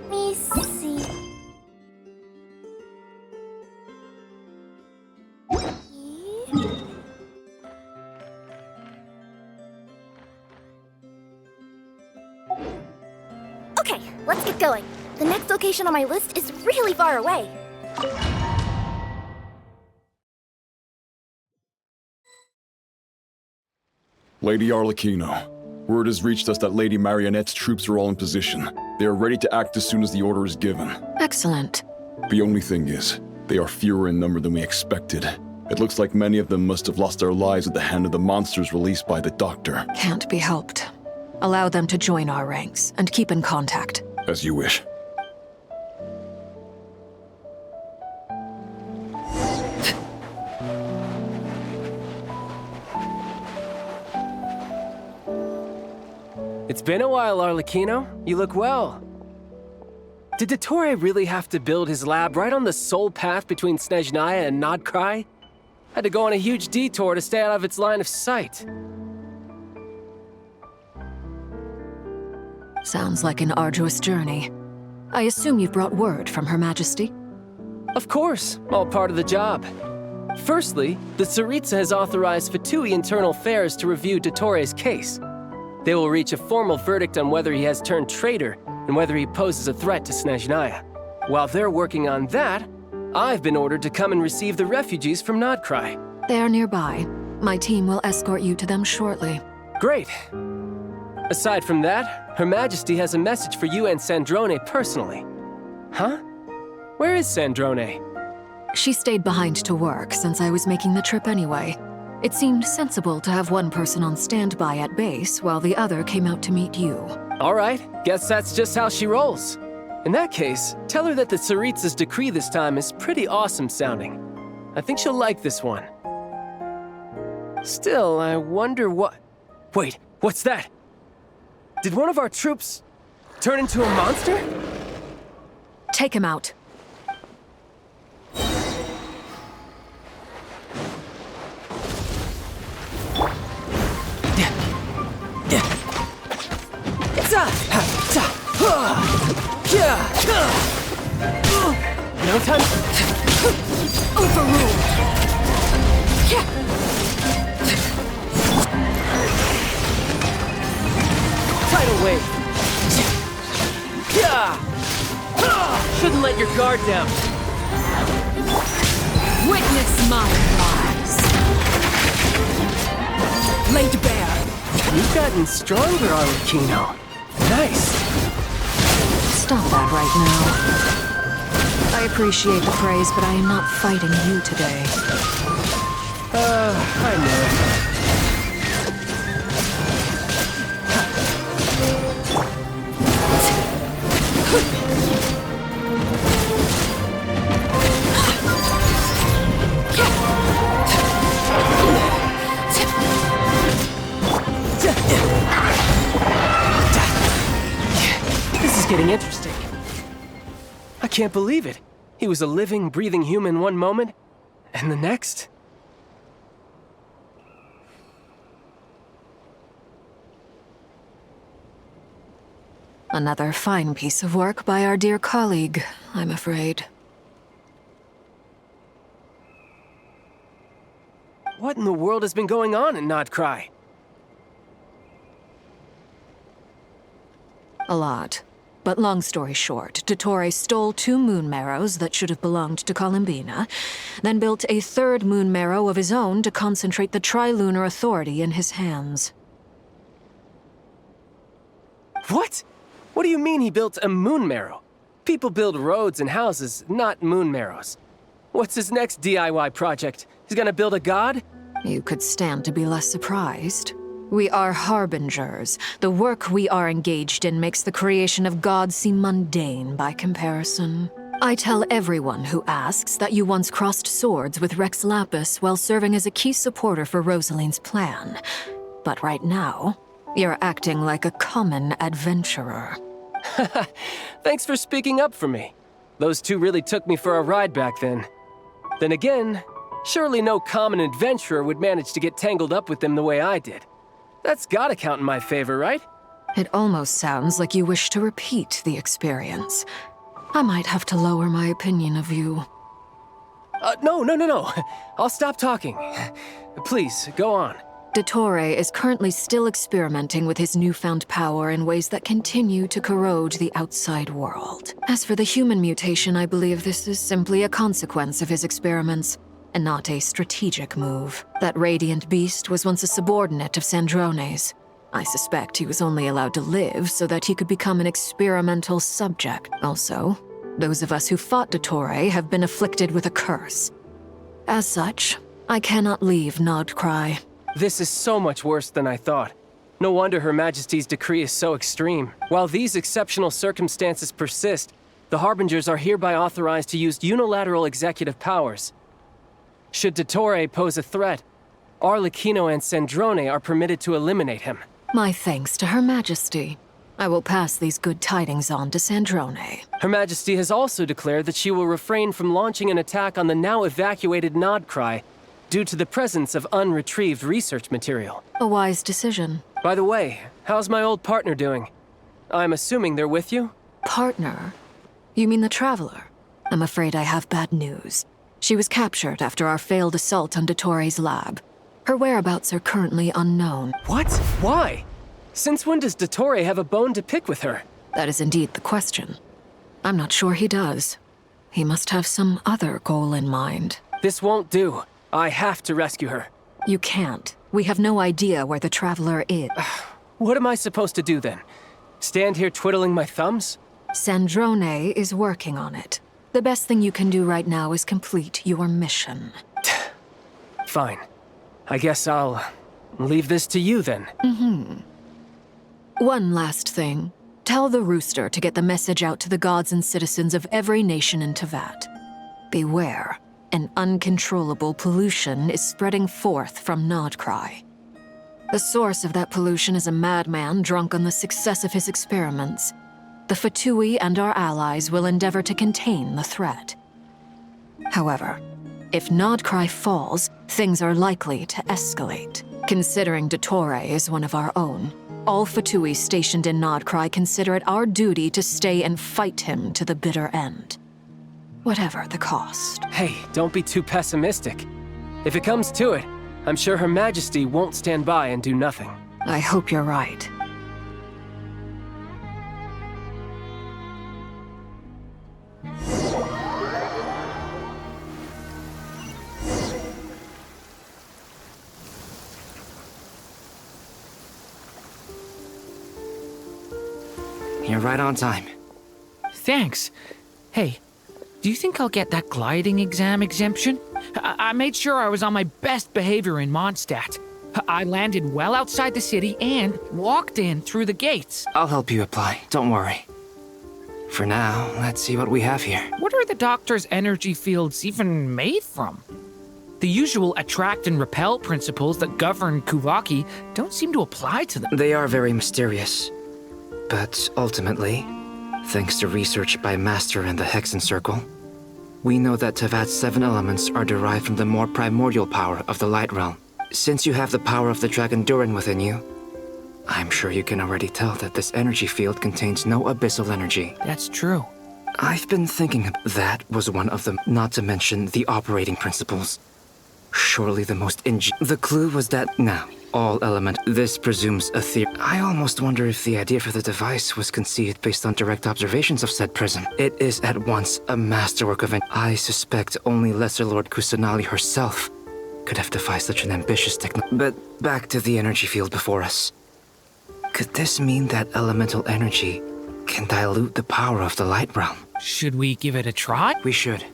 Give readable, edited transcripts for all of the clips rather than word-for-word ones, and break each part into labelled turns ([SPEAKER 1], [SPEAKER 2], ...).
[SPEAKER 1] me see. Okay, let's get going. The next location on my list is really far away.
[SPEAKER 2] Lady Arlecchino, word has reached us that Lady Marionette's troops are all in position. They are ready to act as soon as the order is given.
[SPEAKER 3] Excellent.
[SPEAKER 2] The only thing is, they are fewer in number than we expected. It looks like many of them must have lost their lives at the hand of the monsters released by the Doctor.
[SPEAKER 3] Can't be helped. Allow them to join our ranks, and keep in contact.
[SPEAKER 2] As you wish.
[SPEAKER 4] It's been a while, Arlecchino. You look well. Did Dottore really have to build his lab right on the sole path between Snezhnaya and Nodcry? Had to go on a huge detour to stay out of its line of sight.
[SPEAKER 3] Sounds like an arduous journey. I assume you've brought word from Her Majesty?
[SPEAKER 4] Of course, all part of the job. Firstly, the Tsaritsa has authorized Fatui Internal Affairs to review Dottore's case. They will reach a formal verdict on whether he has turned traitor and whether he poses a threat to Snezhnaya. While they're working on that, I've been ordered to come and receive the refugees from Nodcry.
[SPEAKER 3] They are nearby. My team will escort you to them shortly.
[SPEAKER 4] Great. Aside from that, Her Majesty has a message for you and Sandrone personally. Huh? Where is Sandrone?
[SPEAKER 3] She stayed behind to work since I was making the trip anyway. It seemed sensible to have one person on standby at base while the other came out to meet you.
[SPEAKER 4] All right, guess that's just how she rolls. In that case, tell her that the Tsaritsa's decree this time is pretty awesome sounding. I think she'll like this one. Still, I wonder what... Wait, what's that? Did one of our troops turn into a monster?
[SPEAKER 3] Take him out.
[SPEAKER 4] No time.
[SPEAKER 3] Overruled.
[SPEAKER 4] Tidal wave. Shouldn't let your guard down.
[SPEAKER 3] Witness my rise. Laid bare.
[SPEAKER 4] You've gotten stronger, Arlecchino. Nice.
[SPEAKER 3] Stop that right now. I appreciate the praise, but I am not fighting you today.
[SPEAKER 4] I know. This is getting interesting. I can't believe it. He was a living, breathing human one moment, and the next...
[SPEAKER 3] Another fine piece of work by our dear colleague, I'm afraid.
[SPEAKER 4] What in the world has been going on in Nodcry?
[SPEAKER 3] A lot. But long story short, Dottore stole 2 moon marrows that should have belonged to Columbina, then built a 3rd moon marrow of his own to concentrate the Trilunar Authority in his hands.
[SPEAKER 4] What? What do you mean he built a moon marrow? People build roads and houses, not moon marrows. What's his next DIY project? He's gonna build a god?
[SPEAKER 3] You could stand to be less surprised. We are harbingers. The work we are engaged in makes the creation of gods seem mundane by comparison. I tell everyone who asks that you once crossed swords with Rex Lapis while serving as a key supporter for Rosaline's plan. But right now, you're acting like a common adventurer.
[SPEAKER 4] Thanks for speaking up for me. Those 2 really took me for a ride back then. Then again, surely no common adventurer would manage to get tangled up with them the way I did. That's gotta count in my favor, right?
[SPEAKER 3] It almost sounds like you wish to repeat the experience. I might have to lower my opinion of you.
[SPEAKER 4] No. I'll stop talking. Please, go on.
[SPEAKER 3] Dottore is currently still experimenting with his newfound power in ways that continue to corrode the outside world. As for the human mutation, I believe this is simply a consequence of his experiments, and not a strategic move. That radiant beast was once a subordinate of Sandrone's. I suspect he was only allowed to live so that he could become an experimental subject. Also, those of us who fought Dottore have been afflicted with a curse. As such, I cannot leave Nodcry.
[SPEAKER 4] This is so much worse than I thought. No wonder Her Majesty's decree is so extreme. While these exceptional circumstances persist, the Harbingers are hereby authorized to use unilateral executive powers. Should Dottore pose a threat, Arlecchino and Sandrone are permitted to eliminate him.
[SPEAKER 3] My thanks to Her Majesty. I will pass these good tidings on to Sandrone.
[SPEAKER 4] Her Majesty has also declared that she will refrain from launching an attack on the now evacuated Nodcry due to the presence of unretrieved research material.
[SPEAKER 3] A wise decision.
[SPEAKER 4] By the way, how's my old partner doing? I'm assuming they're with you?
[SPEAKER 3] Partner? You mean the Traveler? I'm afraid I have bad news. She was captured after our failed assault on Dottore's lab. Her whereabouts are currently unknown.
[SPEAKER 4] What? Why? Since when does Dottore have a bone to pick with her?
[SPEAKER 3] That is indeed the question. I'm not sure he does. He must have some other goal in mind.
[SPEAKER 4] This won't do. I have to rescue her.
[SPEAKER 3] You can't. We have no idea where the Traveler is.
[SPEAKER 4] What am I supposed to do then? Stand here twiddling my thumbs?
[SPEAKER 3] Sandrone is working on it. The best thing you can do right now is complete your mission.
[SPEAKER 4] Fine. I guess I'll leave this to you then.
[SPEAKER 3] One last thing. Tell the Rooster to get the message out to the gods and citizens of every nation in Teyvat. Beware. An uncontrollable pollution is spreading forth from Nodcry. The source of that pollution is a madman drunk on the success of his experiments. The Fatui and our allies will endeavor to contain the threat. However, if Nodcry falls, things are likely to escalate. Considering Dottore is one of our own, all Fatui stationed in Nodcry consider it our duty to stay and fight him to the bitter end. Whatever the cost.
[SPEAKER 4] Hey, don't be too pessimistic. If it comes to it, I'm sure Her Majesty won't stand by and do nothing.
[SPEAKER 3] I hope you're right.
[SPEAKER 5] You're right on time.
[SPEAKER 6] Thanks. Hey, do you think I'll get that gliding exam exemption? I made sure I was on my best behavior in Mondstadt. I landed well outside the city and walked in through the gates.
[SPEAKER 5] I'll help you apply, don't worry. For now, let's see what we have here.
[SPEAKER 6] What are the doctor's energy fields even made from? The usual attract and repel principles that govern Kuvaki don't seem to apply to them.
[SPEAKER 5] They are very mysterious. But ultimately, thanks to research by Master and the Hexen Circle, we know that Teyvat's 7 elements are derived from the more primordial power of the Light Realm. Since you have the power of the Dragon Durin within you, I'm sure you can already tell that this energy field contains no abyssal energy.
[SPEAKER 6] That's true.
[SPEAKER 5] I've been thinking that was one of them, not to mention the operating principles. Surely the most The clue was that now, all element, this presumes a theory. I almost wonder if the idea for the device was conceived based on direct observations of said prism. It is at once a masterwork of I suspect only Lesser Lord Kusanali herself could have devised such an ambitious But back to the energy field before us. Could this mean that elemental energy can dilute the power of the Light Realm?
[SPEAKER 6] Should we give it a try?
[SPEAKER 5] We should.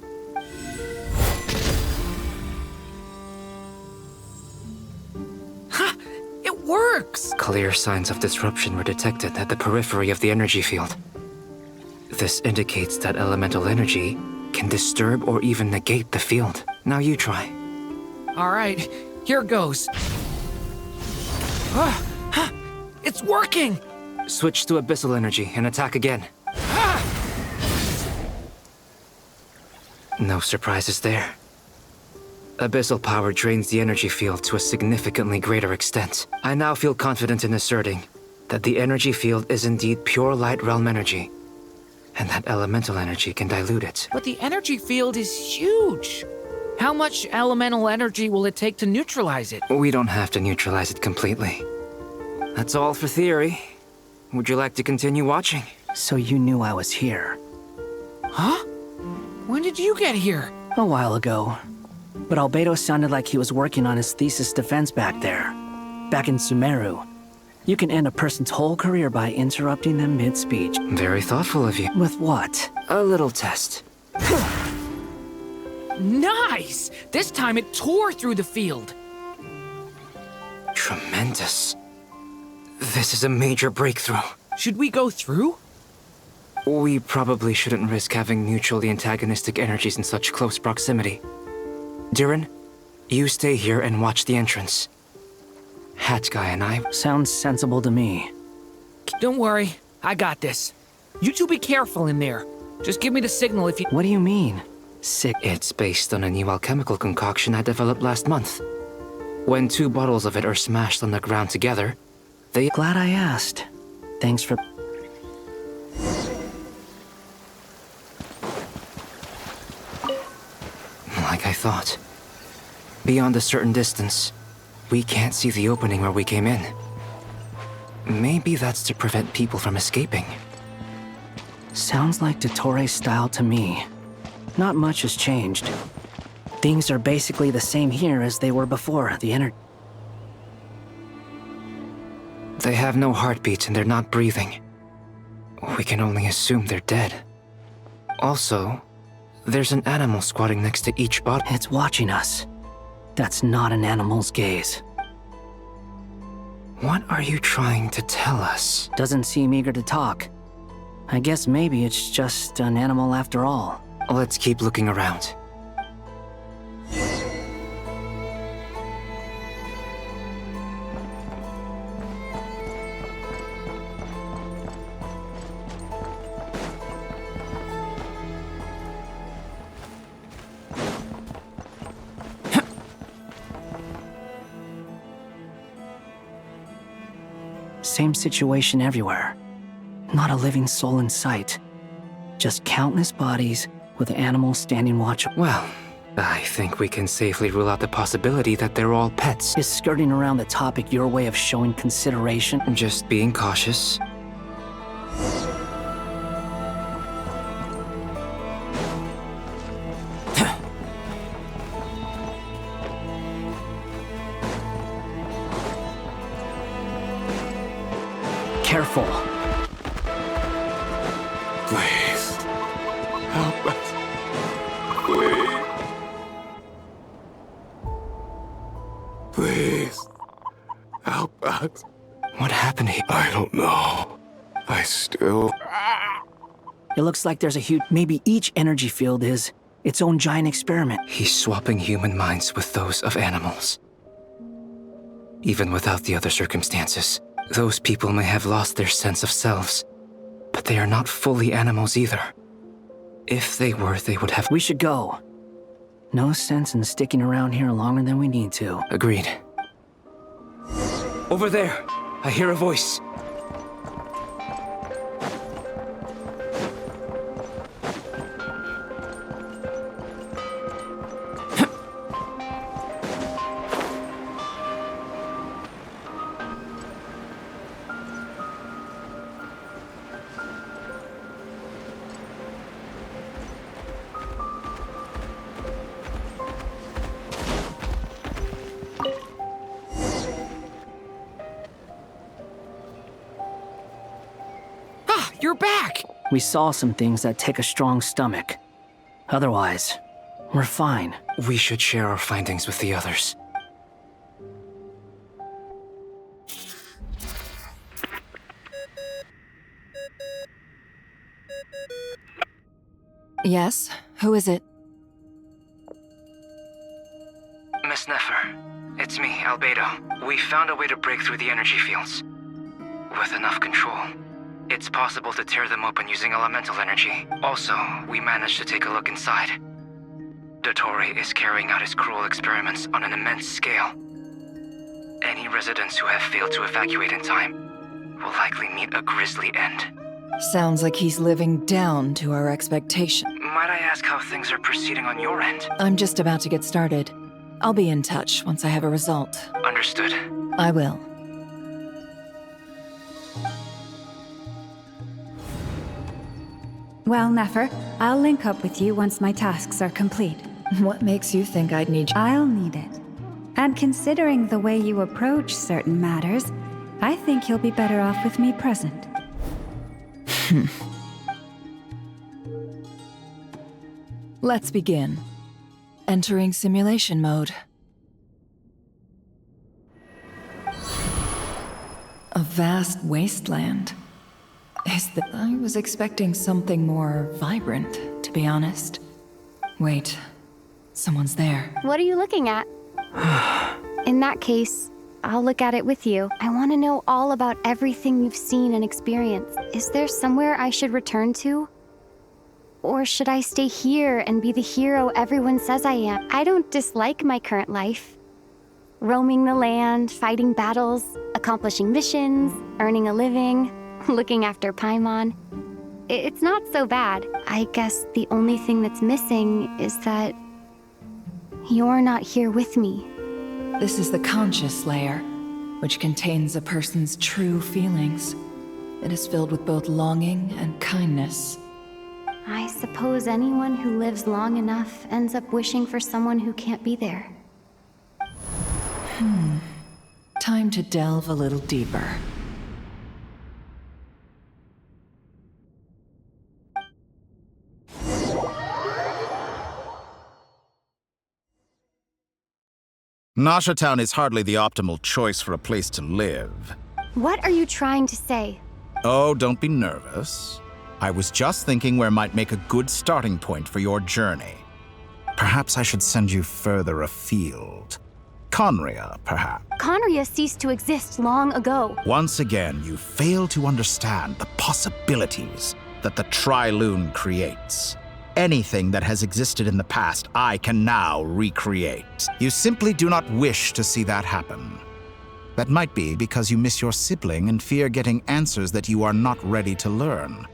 [SPEAKER 6] Ha! It works!
[SPEAKER 5] Clear signs of disruption were detected at the periphery of the energy field. This indicates that elemental energy can disturb or even negate the field. Now you try.
[SPEAKER 6] All right, here goes. It's working!
[SPEAKER 5] Switch to abyssal energy and attack again. No surprises there. Abyssal power drains the energy field to a significantly greater extent. I now feel confident in asserting that the energy field is indeed pure light realm energy, and that elemental energy can dilute it.
[SPEAKER 6] But the energy field is huge. How much elemental energy will it take to neutralize it?
[SPEAKER 5] We don't have to neutralize it completely. That's all for theory. Would you like to continue watching?
[SPEAKER 7] So you knew I was here.
[SPEAKER 6] Huh? When did you get here?
[SPEAKER 7] A while ago. But Albedo sounded like he was working on his thesis defense back there. Back in Sumeru. You can end a person's whole career by interrupting them mid-speech.
[SPEAKER 5] Very thoughtful of you.
[SPEAKER 7] With what?
[SPEAKER 5] A little test.
[SPEAKER 6] Nice! This time it tore through the field.
[SPEAKER 5] Tremendous. This is a major breakthrough.
[SPEAKER 6] Should we go through?
[SPEAKER 5] We probably shouldn't risk having mutually antagonistic energies in such close proximity. Durin, you stay here and watch the entrance. Hat Guy and I...
[SPEAKER 7] Sounds sensible to me.
[SPEAKER 6] Don't worry, I got this. You two be careful in there. Just give me the signal if you...
[SPEAKER 7] What do you mean? Sick.
[SPEAKER 5] It's based on a new alchemical concoction I developed last month. When 2 bottles of it are smashed on the ground together, they...
[SPEAKER 7] Glad I asked. Thanks for...
[SPEAKER 5] Like I thought. Beyond a certain distance, we can't see the opening where we came in. Maybe that's to prevent people from escaping.
[SPEAKER 7] Sounds like Dottore style to me. Not much has changed. Things are basically the same here as they were before the inner...
[SPEAKER 5] They have no heartbeats and they're not breathing. We can only assume they're dead. Also, there's an animal squatting next to each bottle.
[SPEAKER 7] It's watching us. That's not an animal's gaze.
[SPEAKER 5] What are you trying to tell us?
[SPEAKER 7] Doesn't seem eager to talk. I guess maybe it's just an animal after all.
[SPEAKER 5] Let's keep looking around.
[SPEAKER 7] Same situation everywhere. Not a living soul in sight. Just countless bodies with animals standing watch.
[SPEAKER 5] Well, I think we can safely rule out the possibility that they're all pets.
[SPEAKER 7] Is skirting around the topic your way of showing consideration?
[SPEAKER 5] Just being cautious.
[SPEAKER 7] Careful.
[SPEAKER 2] Please. Help us. Please. Please. Help us.
[SPEAKER 5] What happened here?
[SPEAKER 2] I don't know. I still...
[SPEAKER 7] It looks like there's a huge... Maybe each energy field is its own giant experiment.
[SPEAKER 5] He's swapping human minds with those of animals. Even without the other circumstances, those people may have lost their sense of selves, but they are not fully animals either. If they were, they would have...
[SPEAKER 7] We should go. No sense in sticking around here longer than we need to.
[SPEAKER 5] Agreed. Over there! I hear a voice.
[SPEAKER 6] You're back!
[SPEAKER 7] We saw some things that take a strong stomach. Otherwise, we're fine.
[SPEAKER 5] We should share our findings with the others.
[SPEAKER 3] Yes? Who is it?
[SPEAKER 5] Miss Nefer, it's me, Albedo. We found a way to break through the energy fields. With enough control, it's possible to tear them open using elemental energy. Also, we managed to take a look inside. Dottore is carrying out his cruel experiments on an immense scale. Any residents who have failed to evacuate in time will likely meet a grisly end.
[SPEAKER 3] Sounds like he's living down to our expectation.
[SPEAKER 5] Might I ask how things are proceeding on your end?
[SPEAKER 3] I'm just about to get started. I'll be in touch once I have a result.
[SPEAKER 5] Understood.
[SPEAKER 3] I will.
[SPEAKER 8] Well, Nefer, I'll link up with you once my tasks are complete.
[SPEAKER 3] What makes you think I'd need you?
[SPEAKER 8] I'll need it. And considering the way you approach certain matters, I think you'll be better off with me present.
[SPEAKER 3] Let's begin. Entering simulation mode. A vast wasteland. I was expecting something more vibrant, to be honest. Wait, someone's there.
[SPEAKER 1] What are you looking at? In that case, I'll look at it with you. I want to know all about everything you've seen and experienced. Is there somewhere I should return to? Or should I stay here and be the hero everyone says I am? I don't dislike my current life. Roaming the land, fighting battles, accomplishing missions, earning a living, looking after Paimon. It's not so bad. I guess the only thing that's missing is that you're not here with me.
[SPEAKER 3] This is the conscious layer, which contains a person's true feelings. It is filled with both longing and kindness.
[SPEAKER 1] I suppose anyone who lives long enough ends up wishing for someone who can't be there.
[SPEAKER 3] Time to delve a little deeper.
[SPEAKER 9] Nasha Town is hardly the optimal choice for a place to live.
[SPEAKER 1] What are you trying to say?
[SPEAKER 9] Oh, don't be nervous. I was just thinking where might make a good starting point for your journey. Perhaps I should send you further afield. Conria, perhaps.
[SPEAKER 1] Conria ceased to exist long ago.
[SPEAKER 9] Once again, you fail to understand the possibilities that the Tri-Lune creates. Anything that has existed in the past, I can now recreate. You simply do not wish to see that happen. That might be because you miss your sibling and fear getting answers that you are not ready to learn.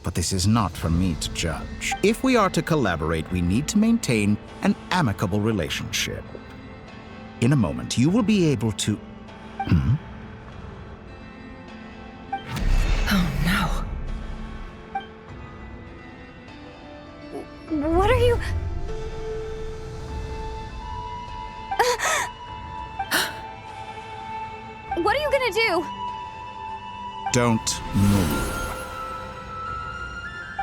[SPEAKER 9] But this is not for me to judge. If we are to collaborate, we need to maintain an amicable relationship. In a moment, you will be able to...
[SPEAKER 3] Oh no.
[SPEAKER 1] What are you... What are you gonna do?
[SPEAKER 9] Don't move.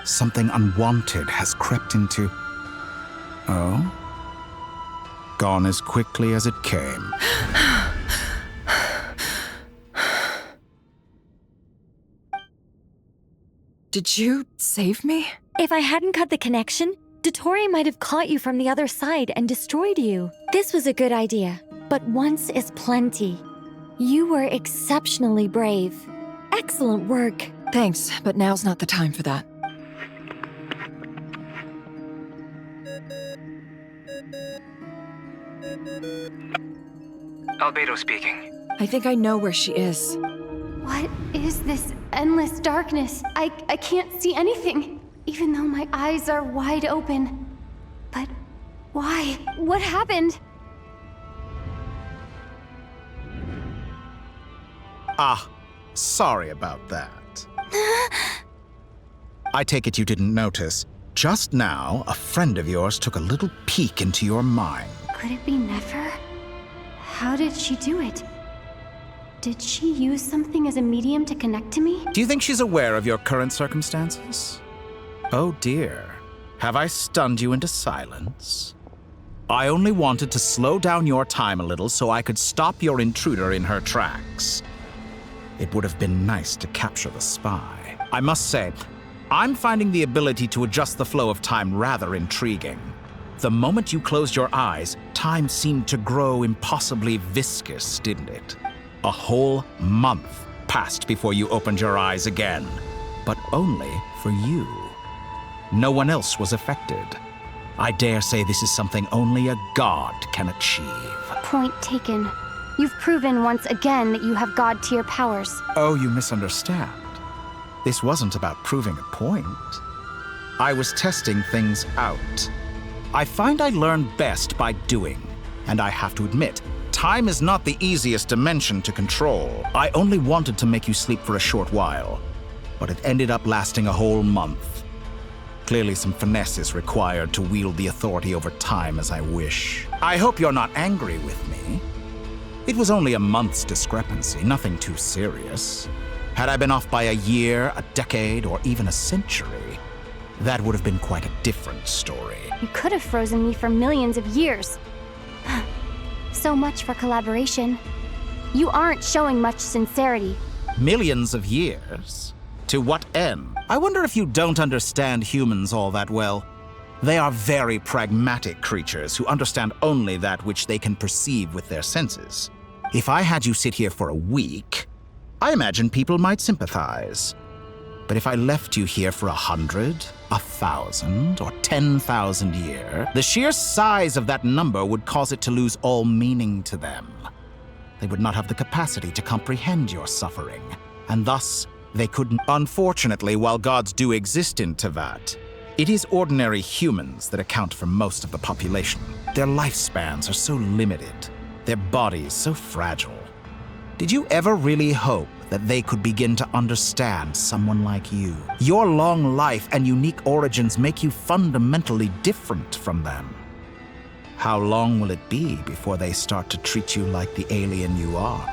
[SPEAKER 9] Something unwanted has crept into... Oh? Gone as quickly as it came.
[SPEAKER 3] Did you save me?
[SPEAKER 10] If I hadn't cut the connection, Dottore might have caught you from the other side and destroyed you. This was a good idea, but once is plenty. You were exceptionally brave. Excellent work.
[SPEAKER 3] Thanks, but now's not the time for that.
[SPEAKER 5] Albedo speaking.
[SPEAKER 3] I think I know where she is.
[SPEAKER 1] What is this endless darkness? I can't see anything, even though my eyes are wide open. But why? What happened?
[SPEAKER 9] Ah, sorry about that. I take it you didn't notice. Just now, a friend of yours took a little peek into your mind.
[SPEAKER 1] Could it be Nefer? How did she do it? Did she use something as a medium to connect to me?
[SPEAKER 9] Do you think she's aware of your current circumstances? Oh dear. Have I stunned you into silence? I only wanted to slow down your time a little so I could stop your intruder in her tracks. It would have been nice to capture the spy. I must say, I'm finding the ability to adjust the flow of time rather intriguing. The moment you closed your eyes, time seemed to grow impossibly viscous, didn't it? A whole month passed before you opened your eyes again, but only for you. No one else was affected. I dare say this is something only a god can achieve.
[SPEAKER 1] Point taken. You've proven once again that you have god-tier powers.
[SPEAKER 9] Oh, you misunderstand. This wasn't about proving a point. I was testing things out. I find I learn best by doing, and I have to admit, time is not the easiest dimension to control. I only wanted to make you sleep for a short while, but it ended up lasting a whole month. Clearly some finesse is required to wield the authority over time as I wish. I hope you're not angry with me. It was only a month's discrepancy, nothing too serious. Had I been off by a year, a decade, or even a century, that would have been quite a different story.
[SPEAKER 1] You could have frozen me for millions of years. So much for collaboration. You aren't showing much sincerity.
[SPEAKER 9] Millions of years? To what end? I wonder if you don't understand humans all that well. They are very pragmatic creatures who understand only that which they can perceive with their senses. If I had you sit here for a week, I imagine people might sympathize. But if I left you here for 100, 1,000, or 10,000 years, the sheer size of that number would cause it to lose all meaning to them. They would not have the capacity to comprehend your suffering, and thus they couldn't. Unfortunately, while gods do exist in Teyvat, it is ordinary humans that account for most of the population. Their lifespans are so limited, their bodies so fragile. Did you ever really hope that they could begin to understand someone like you? Your long life and unique origins make you fundamentally different from them. How long will it be before they start to treat you like the alien you are?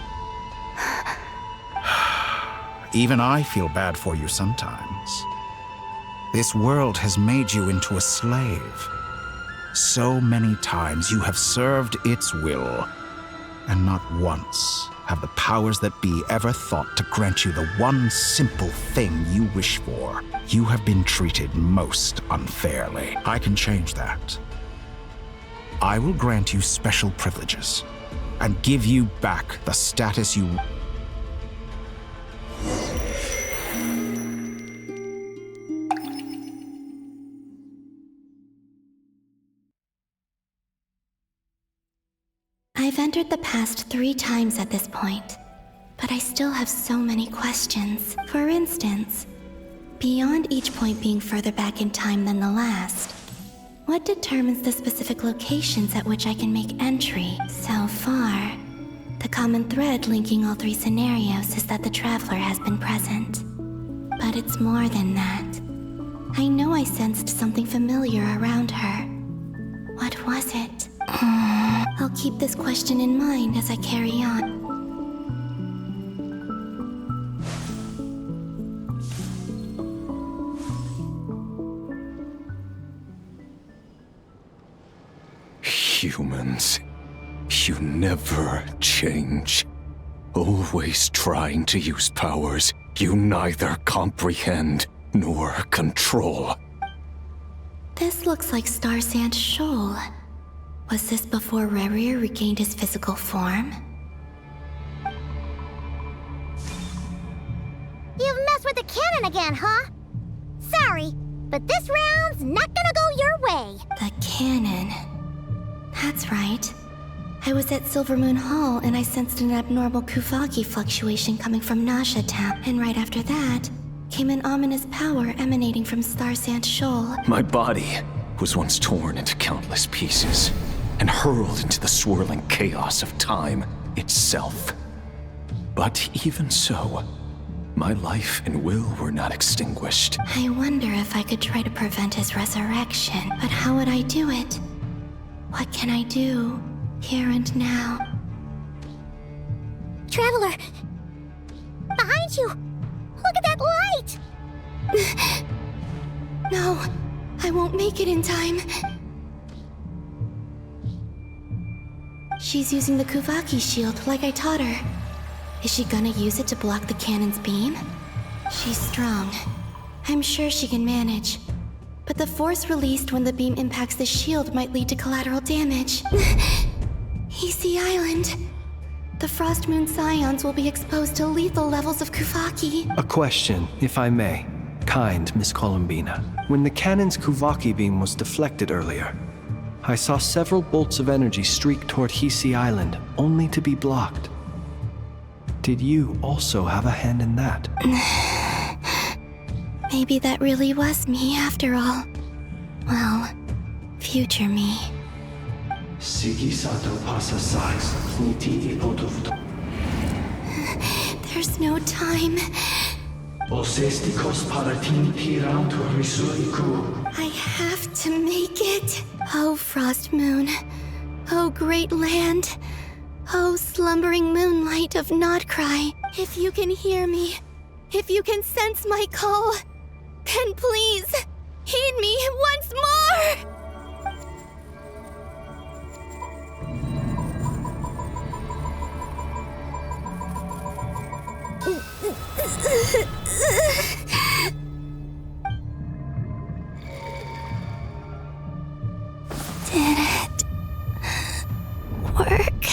[SPEAKER 9] Even I feel bad for you sometimes. This world has made you into a slave. So many times you have served its will, and not once have the powers that be ever thought to grant you the one simple thing you wish for. You have been treated most unfairly. I can change that. I will grant you special privileges and give you back the status you...
[SPEAKER 11] I've entered the past 3 times at this point, but I still have so many questions. For instance, beyond each point being further back in time than the last, what determines the specific locations at which I can make entry? So far, the common thread linking all 3 scenarios is that the Traveler has been present. But it's more than that. I know I sensed something familiar around her. What was it? I'll keep this question in mind as I carry on.
[SPEAKER 12] Humans, you never change. Always trying to use powers you neither comprehend nor control.
[SPEAKER 11] This looks like Star Sand Shoal. Was this before Rerir regained his physical form?
[SPEAKER 13] You've messed with the cannon again, huh? Sorry, but this round's not gonna go your way.
[SPEAKER 11] The cannon. That's right. I was at Silvermoon Hall and I sensed an abnormal Kuvagi fluctuation coming from Nasha Town. And right after that, came an ominous power emanating from Star Sand Shoal.
[SPEAKER 12] My body was once torn into countless pieces and hurled into the swirling chaos of time itself. But even so, my life and will were not extinguished.
[SPEAKER 11] I wonder if I could try to prevent his resurrection, but how would I do it? What can I do, here and now?
[SPEAKER 13] Traveler! Behind you! Look at that light!
[SPEAKER 11] No, I won't make it in time. She's using the Kuvaki shield like I taught her. Is she gonna use it to block the cannon's beam? She's strong. I'm sure she can manage. But the force released when the beam impacts the shield might lead to collateral damage. Easy Island. The Frost Moon Scions will be exposed to lethal levels of Kuvaki.
[SPEAKER 14] A question, if I may. Kind Miss Columbina. When the cannon's Kuvaki beam was deflected earlier, I saw several bolts of energy streak toward Hisi Island, only to be blocked. Did you also have a hand in that?
[SPEAKER 11] Maybe that really was me after all. Well, future me. There's no time. I have to make it. Oh, Frost Moon. Oh, great land. Oh, slumbering moonlight of Nodcry. If you can hear me, if you can sense my call, then please, heed me once more! Did it work?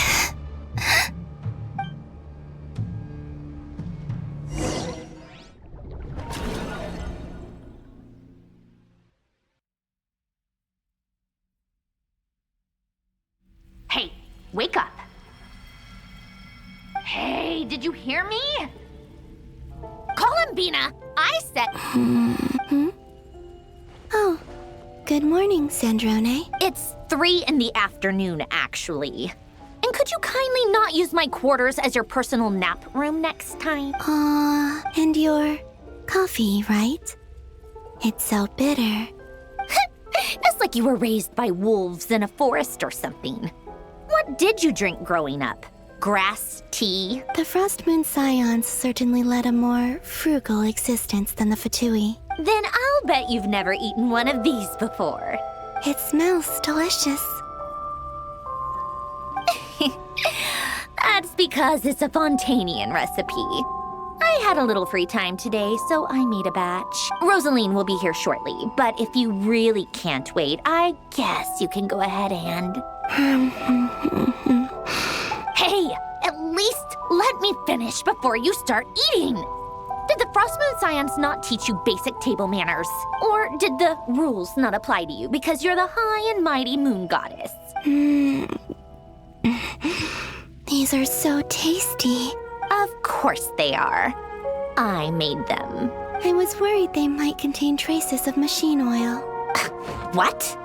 [SPEAKER 15] Hey, wake up. Hey, did you hear me? Call him, Bina. I said...
[SPEAKER 11] Oh, good morning, Sandrone.
[SPEAKER 15] It's 3 in the afternoon, actually. And could you kindly not use my quarters as your personal nap room next time?
[SPEAKER 11] And your coffee, right? It's so bitter.
[SPEAKER 15] It's like you were raised by wolves in a forest or something. What did you drink growing up? Grass tea?
[SPEAKER 11] The Frost Moon Scions certainly led a more frugal existence than the Fatui.
[SPEAKER 15] Then I'll bet you've never eaten one of these before.
[SPEAKER 11] It smells delicious.
[SPEAKER 15] That's because it's a Fontanian recipe. I had a little free time today, so I made a batch. Rosaline will be here shortly, but if you really can't wait, I guess you can go ahead and... Hey, at least let me finish before you start eating. Did the Frost Moon Scions not teach you basic table manners? Or did the rules not apply to you because you're the high and mighty moon goddess?
[SPEAKER 11] These are so tasty.
[SPEAKER 15] Of course they are. I made them.
[SPEAKER 11] I was worried they might contain traces of machine oil.
[SPEAKER 15] What?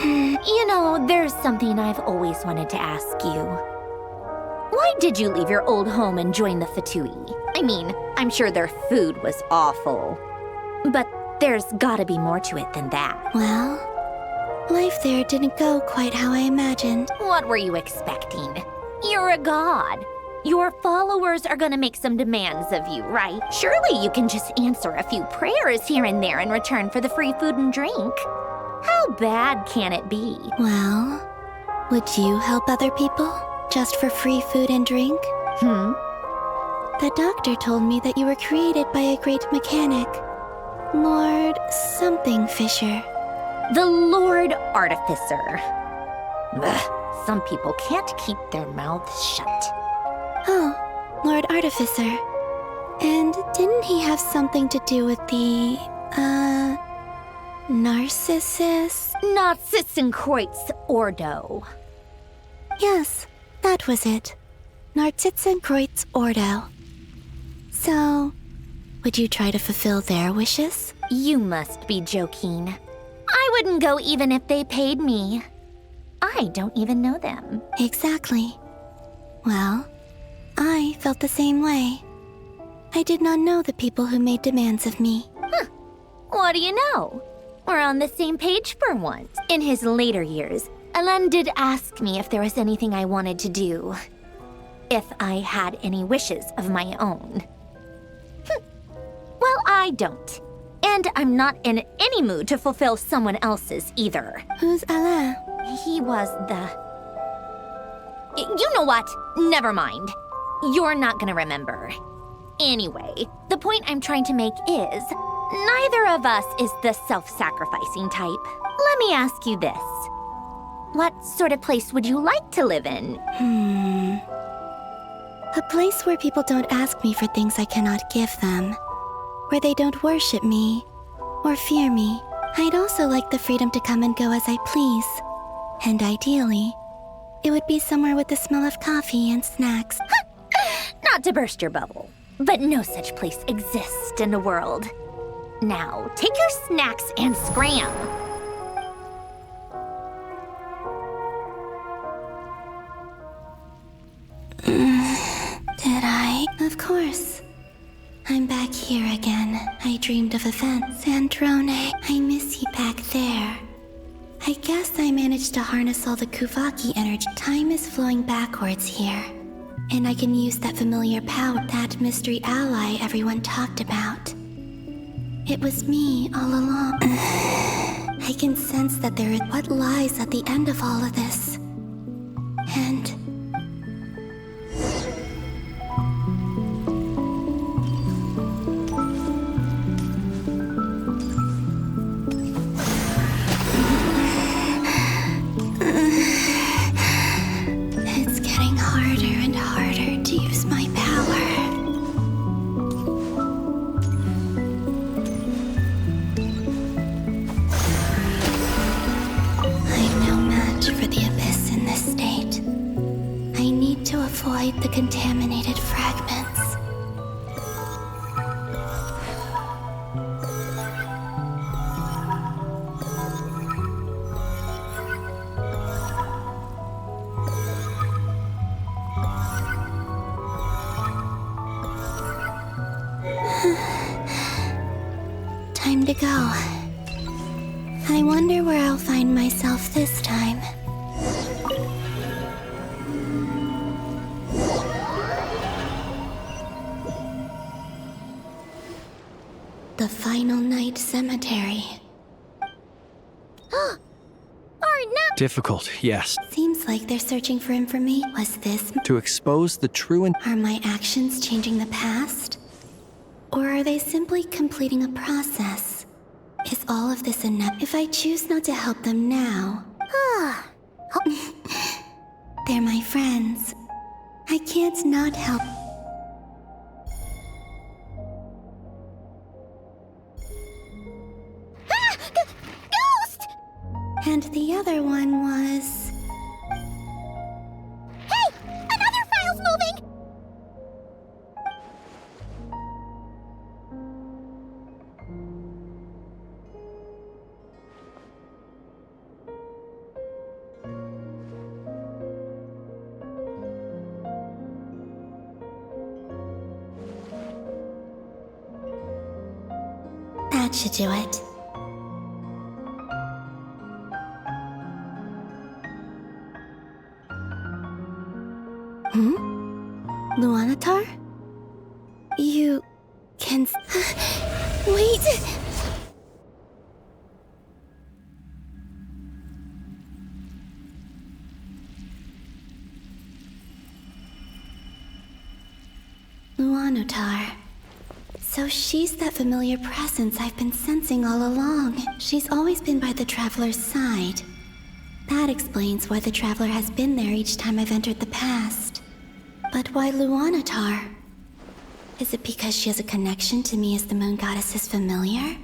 [SPEAKER 15] You know, there's something I've always wanted to ask you. Why did you leave your old home and join the Fatui? I mean, I'm sure their food was awful. But there's gotta be more to it than that.
[SPEAKER 11] Well, life there didn't go quite how I imagined.
[SPEAKER 15] What were you expecting? You're a god. Your followers are gonna make some demands of you, right? Surely you can just answer a few prayers here and there in return for the free food and drink. How bad can it be?
[SPEAKER 11] Well, would you help other people just for free food and drink? The doctor told me that you were created by a great mechanic, Lord something Fisher.
[SPEAKER 15] The Lord Artificer. Ugh, some people can't keep their mouths shut.
[SPEAKER 11] Oh, Lord Artificer. And didn't he have something to do with the, Narcissus?
[SPEAKER 15] Narcissenkreuz Ordo.
[SPEAKER 11] Yes, that was it. Narcissenkreuz Ordo. So, would you try to fulfill their wishes?
[SPEAKER 15] You must be joking. I wouldn't go even if they paid me. I don't even know them.
[SPEAKER 11] Exactly. Well, I felt the same way. I did not know the people who made demands of me.
[SPEAKER 15] What do you know? We're on the same page for once. In his later years, Alan did ask me if there was anything I wanted to do. If I had any wishes of my own. Well, I don't. And I'm not in any mood to fulfill someone else's either.
[SPEAKER 11] Who's Alain?
[SPEAKER 15] He was the... You know what? Never mind. You're not gonna remember. Anyway, the point I'm trying to make is, neither of us is the self-sacrificing type. Let me ask you this. What sort of place would you like to live in?
[SPEAKER 11] A place where people don't ask me for things I cannot give them. Where they don't worship me or fear me. I'd also like the freedom to come and go as I please. And ideally, it would be somewhere with the smell of coffee and snacks.
[SPEAKER 15] Not to burst your bubble, but no such place exists in the world. Now, take your snacks and scram.
[SPEAKER 11] Did I? Of course. I'm back here again. I dreamed of events. Androne, I miss you back there. I guess I managed to harness all the Kuvaki energy. Time is flowing backwards here. And I can use that familiar power, that mystery ally everyone talked about. It was me all along. I can sense that there is what lies at the end of all of this. And it's getting harder and harder to use my power. I'm no match for the abyss in this state. I need to avoid the contaminated fragments. Time to go. I wonder where I'll find myself this time. The Final Night Cemetery.
[SPEAKER 14] Difficult, yes.
[SPEAKER 11] Seems like they're searching for information. Was this?
[SPEAKER 14] To expose the true and
[SPEAKER 11] Are my actions changing the past? Or are they simply completing a process? Is all of this enough? If I choose not to help them now... They're my friends. I can't not help...
[SPEAKER 13] Ghost!
[SPEAKER 11] And the other one was...
[SPEAKER 13] Hey! Another file's moving!
[SPEAKER 11] That should do it. Luanatar? You can... Wait! Luanatar. So she's that familiar presence I've been sensing all along. She's always been by the Traveler's side. That explains why the Traveler has been there each time I've entered the past. But why Luanatar? Is it because she has a connection to me as the Moon Goddess's familiar?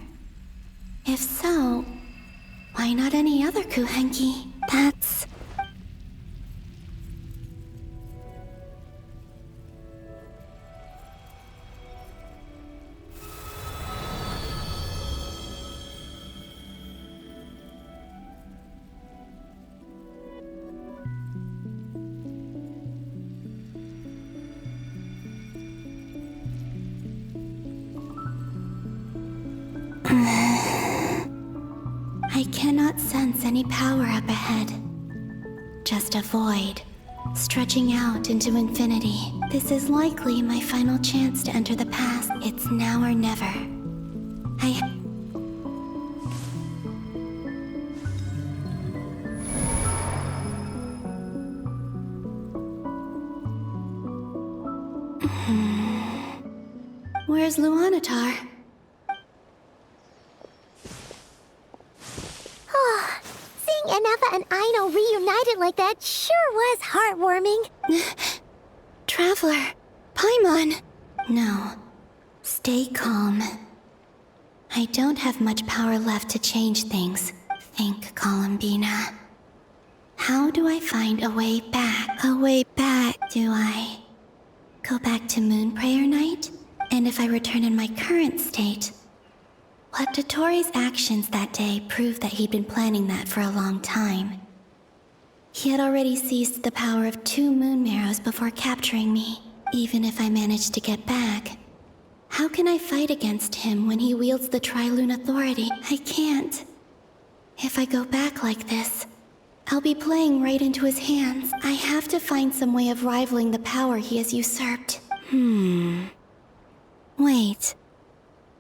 [SPEAKER 11] If so, why not any other Kuhenki? That's... I cannot sense any power up ahead. Just a void, stretching out into infinity. This is likely my final chance to enter the past. It's now or never. Where's Luanatar?
[SPEAKER 13] Seeing Anafa and Aino reunited like that sure was heartwarming.
[SPEAKER 11] Traveler, Paimon. No, stay calm. I don't have much power left to change things. Think, Columbina. How do I find a way back? A way back, do I? Go back to Moon Prayer Night? And if I return in my current state, what Dotori's actions that day proved that he'd been planning that for a long time. He had already seized the power of 2 moon marrows before capturing me. Even if I managed to get back, how can I fight against him when he wields the Tri-Lune Authority? I can't. If I go back like this, I'll be playing right into his hands. I have to find some way of rivaling the power he has usurped. Wait.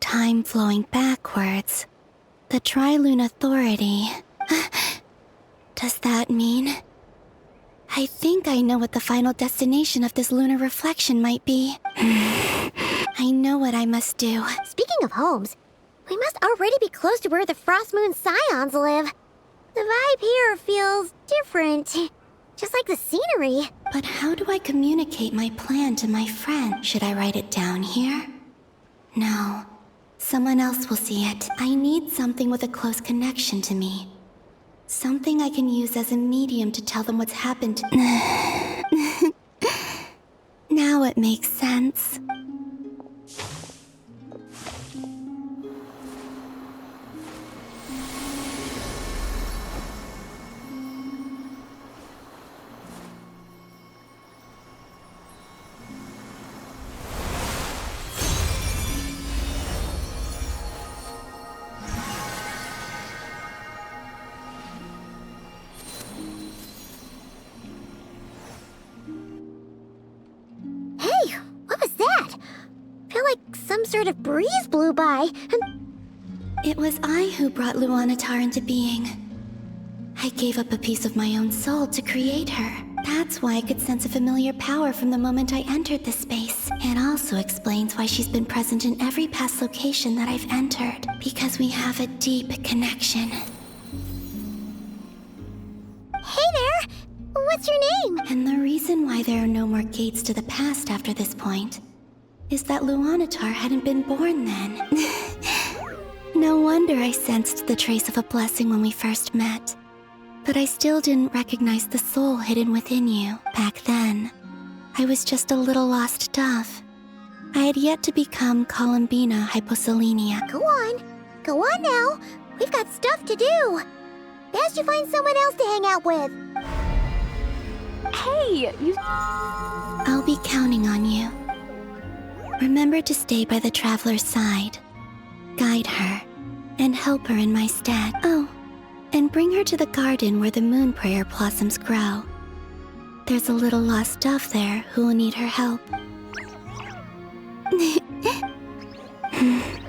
[SPEAKER 11] Time flowing backwards. The Tri-Lune Authority. Does that mean... I think I know what the final destination of this lunar reflection might be. I know what I must do.
[SPEAKER 13] Speaking of homes, we must already be close to where the Frost Moon Scions live. The vibe here feels different. Just like the scenery.
[SPEAKER 11] But how do I communicate my plan to my friend? Should I write it down here? No. Someone else will see it. I need something with a close connection to me. Something I can use as a medium to tell them what's happened. Now it makes sense.
[SPEAKER 13] Some sort of breeze blew by, and...
[SPEAKER 11] It was I who brought Luanatar into being. I gave up a piece of my own soul to create her. That's why I could sense a familiar power from the moment I entered this space. It also explains why she's been present in every past location that I've entered. Because we have a deep connection.
[SPEAKER 13] Hey there! What's your name?
[SPEAKER 11] And the reason why there are no more gates to the past after this point is that Luanatar hadn't been born then. No wonder I sensed the trace of a blessing when we first met. But I still didn't recognize the soul hidden within you. Back then, I was just a little lost dove. I had yet to become Columbina Hyposelenia.
[SPEAKER 13] Go on now. We've got stuff to do. Best you find someone else to hang out with.
[SPEAKER 1] Hey, you...
[SPEAKER 11] I'll be counting on you. Remember to stay by the traveler's side, guide her, and help her in my stead. Oh, and bring her to the garden where the moon prayer blossoms grow. There's a little lost dove there who will need her help.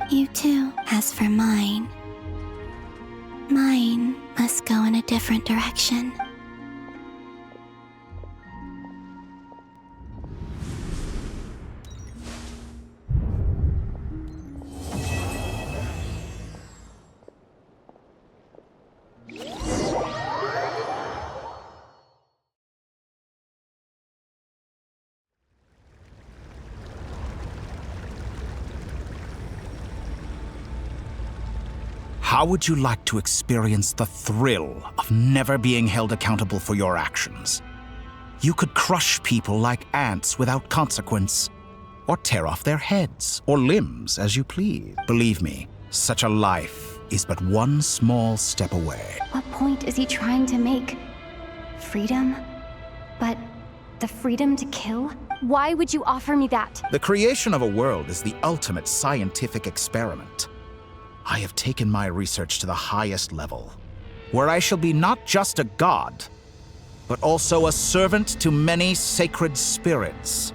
[SPEAKER 11] You too. As for mine must go in a different direction.
[SPEAKER 9] How would you like to experience the thrill of never being held accountable for your actions? You could crush people like ants without consequence, or tear off their heads or limbs as you please. Believe me, such a life is but one small step away.
[SPEAKER 1] What point is he trying to make? Freedom? But the freedom to kill? Why would you offer me that?
[SPEAKER 9] The creation of a world is the ultimate scientific experiment. I have taken my research to the highest level, where I shall be not just a god, but also a servant to many sacred spirits.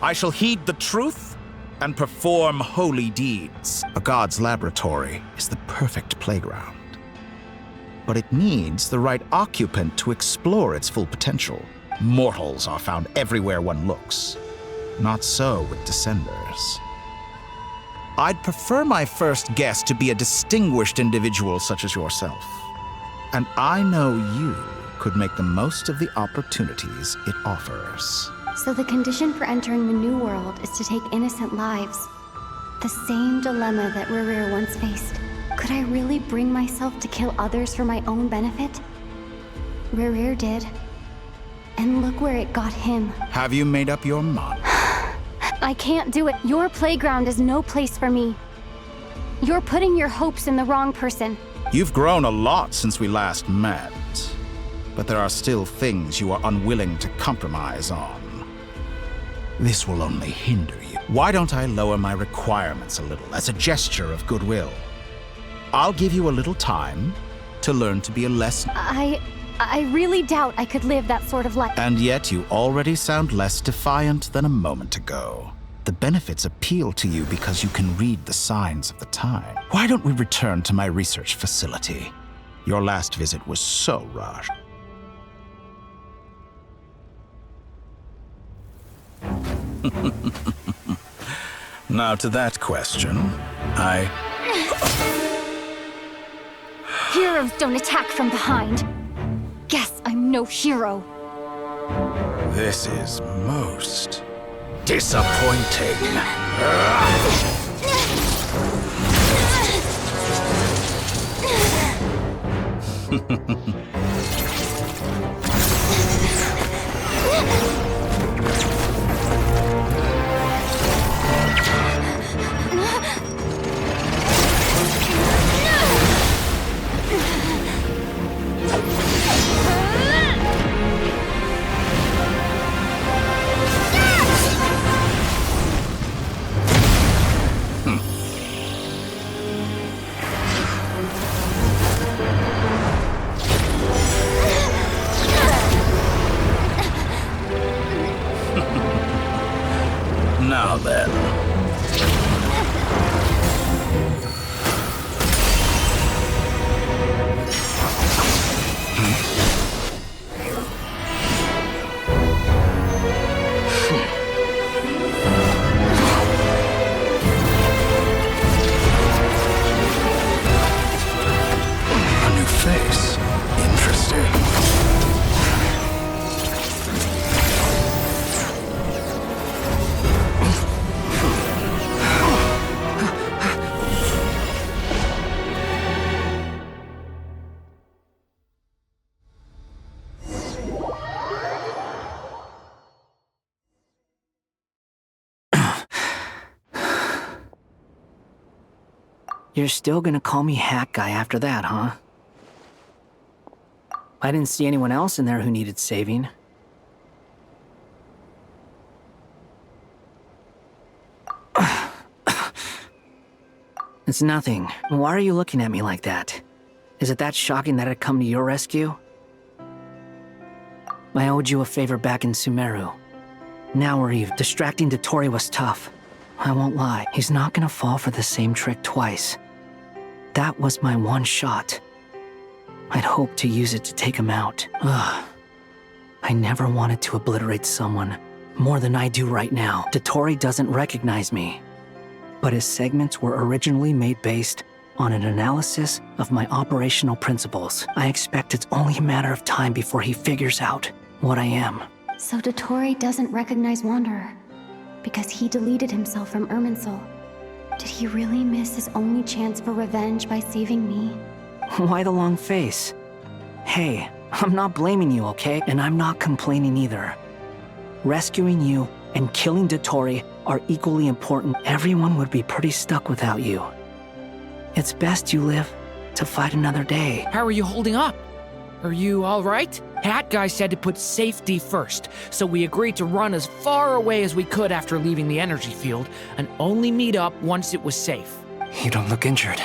[SPEAKER 9] I shall heed the truth and perform holy deeds. A god's laboratory is the perfect playground, but it needs the right occupant to explore its full potential. Mortals are found everywhere one looks. Not so with Descenders. I'd prefer my first guest to be a distinguished individual such as yourself. And I know you could make the most of the opportunities it offers.
[SPEAKER 1] So the condition for entering the new world is to take innocent lives. The same dilemma that Rerir once faced. Could I really bring myself to kill others for my own benefit? Rerir did. And look where it got him.
[SPEAKER 9] Have you made up your mind?
[SPEAKER 1] I can't do it. Your playground is no place for me. You're putting your hopes in the wrong person.
[SPEAKER 9] You've grown a lot since we last met, but there are still things you are unwilling to compromise on. This will only hinder you. Why don't I lower my requirements a little as a gesture of goodwill? I'll give you a little time to learn to be a less...
[SPEAKER 1] I really doubt I could live that sort of life.
[SPEAKER 9] And yet you already sound less defiant than a moment ago. The benefits appeal to you because you can read the signs of the time. Why don't we return to my research facility? Your last visit was so rushed. Now to that question,
[SPEAKER 1] Heroes don't attack from behind. Guess I'm no hero.
[SPEAKER 9] This is most disappointing. Now then. A new face. Interesting.
[SPEAKER 7] You're still gonna call me Hat Guy after that, huh? I didn't see anyone else in there who needed saving. It's nothing. Why are you looking at me like that? Is it that shocking that I'd come to your rescue? I owed you a favor back in Sumeru. Now we're even. Distracting Dotori was tough. I won't lie, he's not gonna fall for the same trick twice. That was my one shot. I'd hoped to use it to take him out. Ugh. I never wanted to obliterate someone more than I do right now. Dotori doesn't recognize me. But his segments were originally made based on an analysis of my operational principles. I expect it's only a matter of time before he figures out what I am.
[SPEAKER 1] So Dotori doesn't recognize Wanderer because he deleted himself from Irminsul. Did he really miss his only chance for revenge by saving me?
[SPEAKER 7] Why the long face? Hey, I'm not blaming you, okay? And I'm not complaining either. Rescuing you and killing Dotori are equally important. Everyone would be pretty stuck without you. It's best you live to fight another day.
[SPEAKER 6] How are you holding up? Are you all right? Hat Guy said to put safety first, so we agreed to run as far away as we could after leaving the energy field and only meet up once it was safe.
[SPEAKER 5] You don't look injured.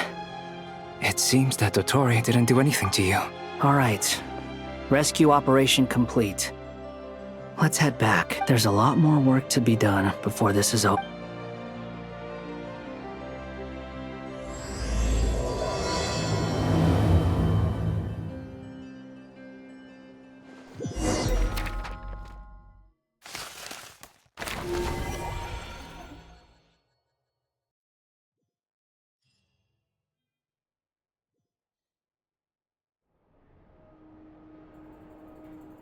[SPEAKER 5] It seems that Dotori didn't do anything to you.
[SPEAKER 7] All right. Rescue operation complete. Let's head back. There's a lot more work to be done before this is over.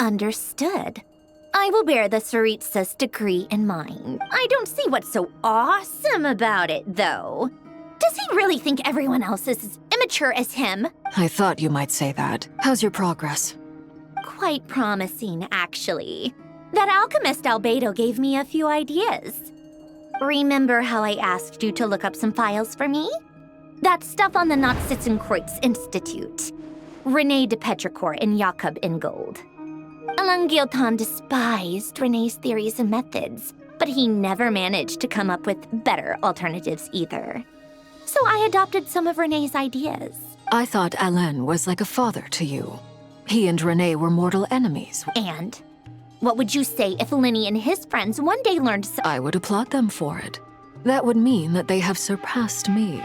[SPEAKER 15] Understood. I will bear the Tsaritsa's decree in mind. I don't see what's so awesome about it, though. Does he really think everyone else is as immature as him?
[SPEAKER 3] I thought you might say that. How's your progress?
[SPEAKER 15] Quite promising, actually. That alchemist Albedo gave me a few ideas. Remember how I asked you to look up some files for me? That stuff on the Nazi-Kreuz Institute. René de Petrichor and Jakob Ingold. Alain Guillotin despised René's theories and methods, but he never managed to come up with better alternatives either. So I adopted some of René's ideas.
[SPEAKER 3] I thought Alain was like a father to you. He and René were mortal enemies.
[SPEAKER 15] And what would you say if Linny and his friends one day learned
[SPEAKER 3] I would applaud them for it. That would mean that they have surpassed me.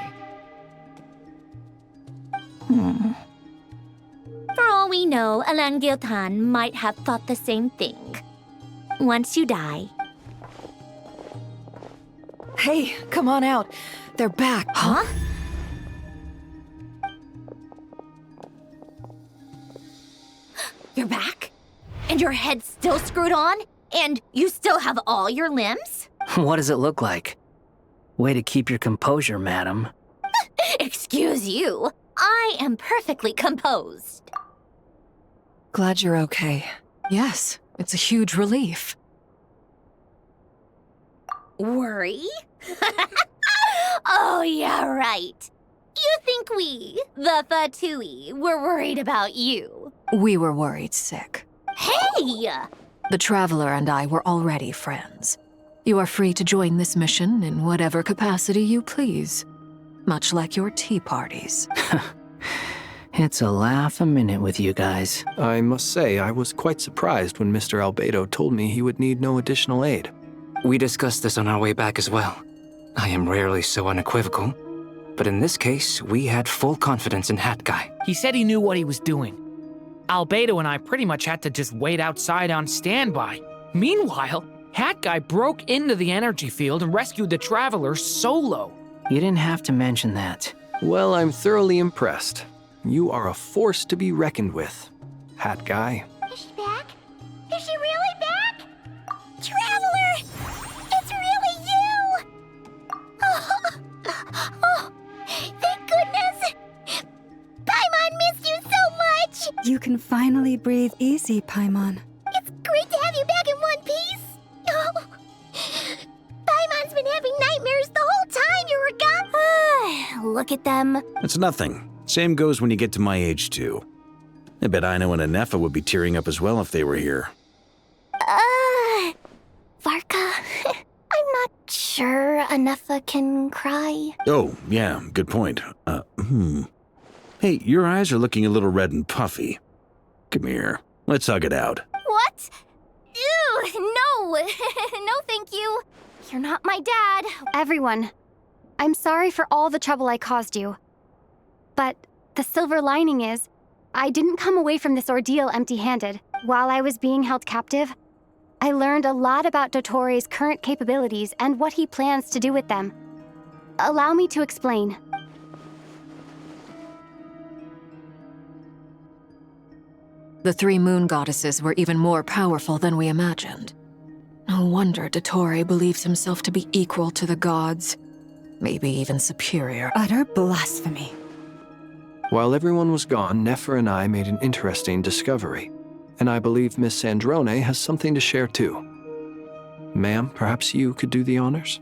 [SPEAKER 15] For all we know, Alain Guillotin might have thought the same thing. Once you die.
[SPEAKER 3] Hey, come on out. They're back.
[SPEAKER 15] Huh? You're back? And your head's still screwed on? And you still have all your limbs?
[SPEAKER 7] What does it look like? Way to keep your composure, madam.
[SPEAKER 15] Excuse you. I am perfectly composed.
[SPEAKER 3] Glad you're okay. Yes, it's a huge relief.
[SPEAKER 15] Worry? Oh, yeah, right. You think we, the Fatui, were worried about you?
[SPEAKER 3] We were worried sick.
[SPEAKER 15] Hey!
[SPEAKER 3] The Traveler and I were already friends. You are free to join this mission in whatever capacity you please. Much like your tea parties.
[SPEAKER 7] It's a laugh a minute with you guys.
[SPEAKER 14] I must say, I was quite surprised when Mr. Albedo told me he would need no additional aid.
[SPEAKER 5] We discussed this on our way back as well. I am rarely so unequivocal, but in this case, we had full confidence in Hat Guy.
[SPEAKER 6] He said he knew what he was doing. Albedo and I pretty much had to just wait outside on standby. Meanwhile, Hat Guy broke into the energy field and rescued the Traveler solo.
[SPEAKER 7] You didn't have to mention that.
[SPEAKER 14] Well, I'm thoroughly impressed. You are a force to be reckoned with, Hat Guy.
[SPEAKER 13] Is she back? Is she really back? Traveler! It's really you! Oh, thank goodness! Paimon missed you so much!
[SPEAKER 8] You can finally breathe easy, Paimon.
[SPEAKER 13] It's great to have you back in one piece! Oh. Paimon's been having nightmares the whole time you were gone!
[SPEAKER 15] Look at them.
[SPEAKER 16] It's nothing. Same goes when you get to my age, too. I bet Aino and Anefa would be tearing up as well if they were here.
[SPEAKER 11] Varka, I'm not sure Anefa can cry.
[SPEAKER 16] Oh, yeah, good point. Hey, your eyes are looking a little red and puffy. Come here, let's hug it out.
[SPEAKER 1] What? Ew, no. No, thank you. You're not my dad. Everyone, I'm sorry for all the trouble I caused you. But the silver lining is, I didn't come away from this ordeal empty-handed. While I was being held captive, I learned a lot about Dottoro's current capabilities and what he plans to do with them. Allow me to explain.
[SPEAKER 3] The three moon goddesses were even more powerful than we imagined. No wonder Dottore believes himself to be equal to the gods. Maybe even superior.
[SPEAKER 8] Utter blasphemy.
[SPEAKER 14] While everyone was gone, Nefer and I made an interesting discovery, and I believe Miss Sandrone has something to share too. Ma'am, perhaps you could do the honors?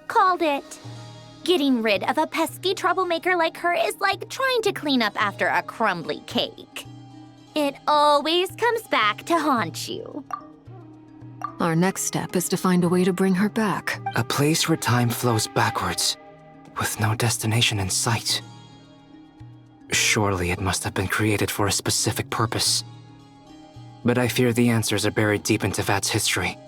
[SPEAKER 15] Called it. Getting rid of a pesky troublemaker like her is like trying to clean up after a crumbly cake. It always comes back to haunt you.
[SPEAKER 3] Our next step is to find a way to bring her back.
[SPEAKER 5] A place where time flows backwards, with no destination in sight. Surely it must have been created for a specific purpose. But I fear the answers are buried deep in Teyvat's history,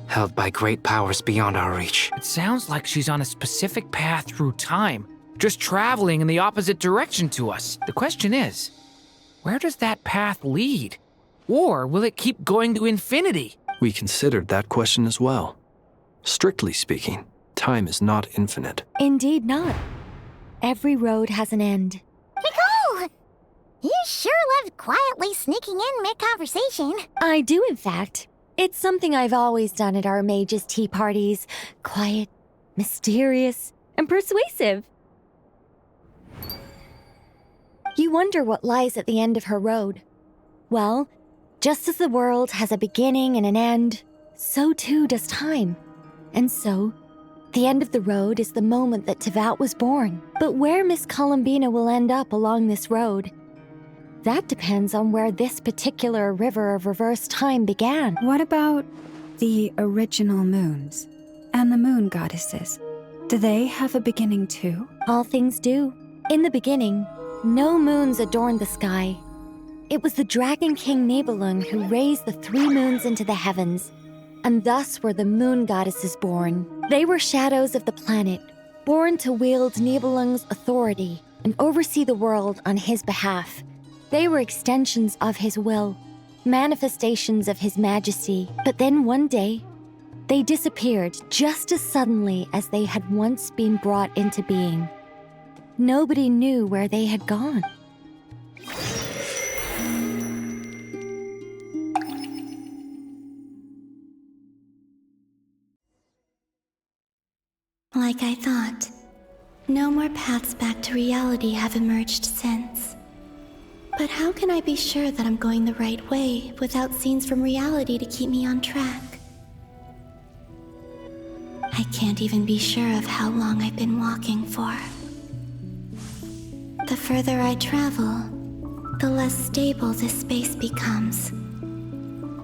[SPEAKER 5] held by great powers beyond our reach.
[SPEAKER 6] It sounds like she's on a specific path through time, just traveling in the opposite direction to us. The question is, where does that path lead? Or will it keep going to infinity?
[SPEAKER 14] We considered that question as well. Strictly speaking, time is not infinite.
[SPEAKER 10] Indeed not. Every road has an end.
[SPEAKER 13] Nicole! You sure loved quietly sneaking in mid-conversation.
[SPEAKER 10] I do, in fact. It's something I've always done at our mages' tea parties. Quiet, mysterious, and persuasive. You wonder what lies at the end of her road. Well, just as the world has a beginning and an end, so too does time. And so, the end of the road is the moment that Teyvat was born. But where Miss Columbina will end up along this road, that depends on where this particular river of reverse time began.
[SPEAKER 8] What about the original moons and the moon goddesses? Do they have a beginning too?
[SPEAKER 10] All things do. In the beginning, no moons adorned the sky. It was the Dragon King Nibelung who raised the 3 moons into the heavens, and thus were the moon goddesses born. They were shadows of the planet, born to wield Nibelung's authority and oversee the world on his behalf. They were extensions of his will, manifestations of his majesty. But then one day, they disappeared just as suddenly as they had once been brought into being. Nobody knew where they had gone.
[SPEAKER 11] Like I thought, no more paths back to reality have emerged since. But how can I be sure that I'm going the right way without scenes from reality to keep me on track? I can't even be sure of how long I've been walking for. The further I travel, the less stable this space becomes.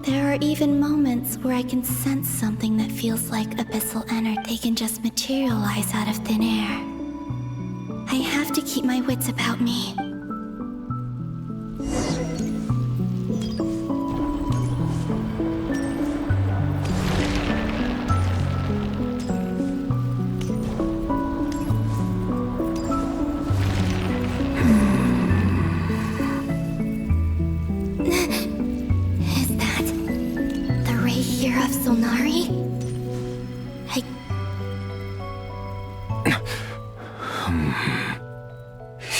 [SPEAKER 11] There are even moments where I can sense something that feels like abyssal energy. They can just materialize out of thin air. I have to keep my wits about me.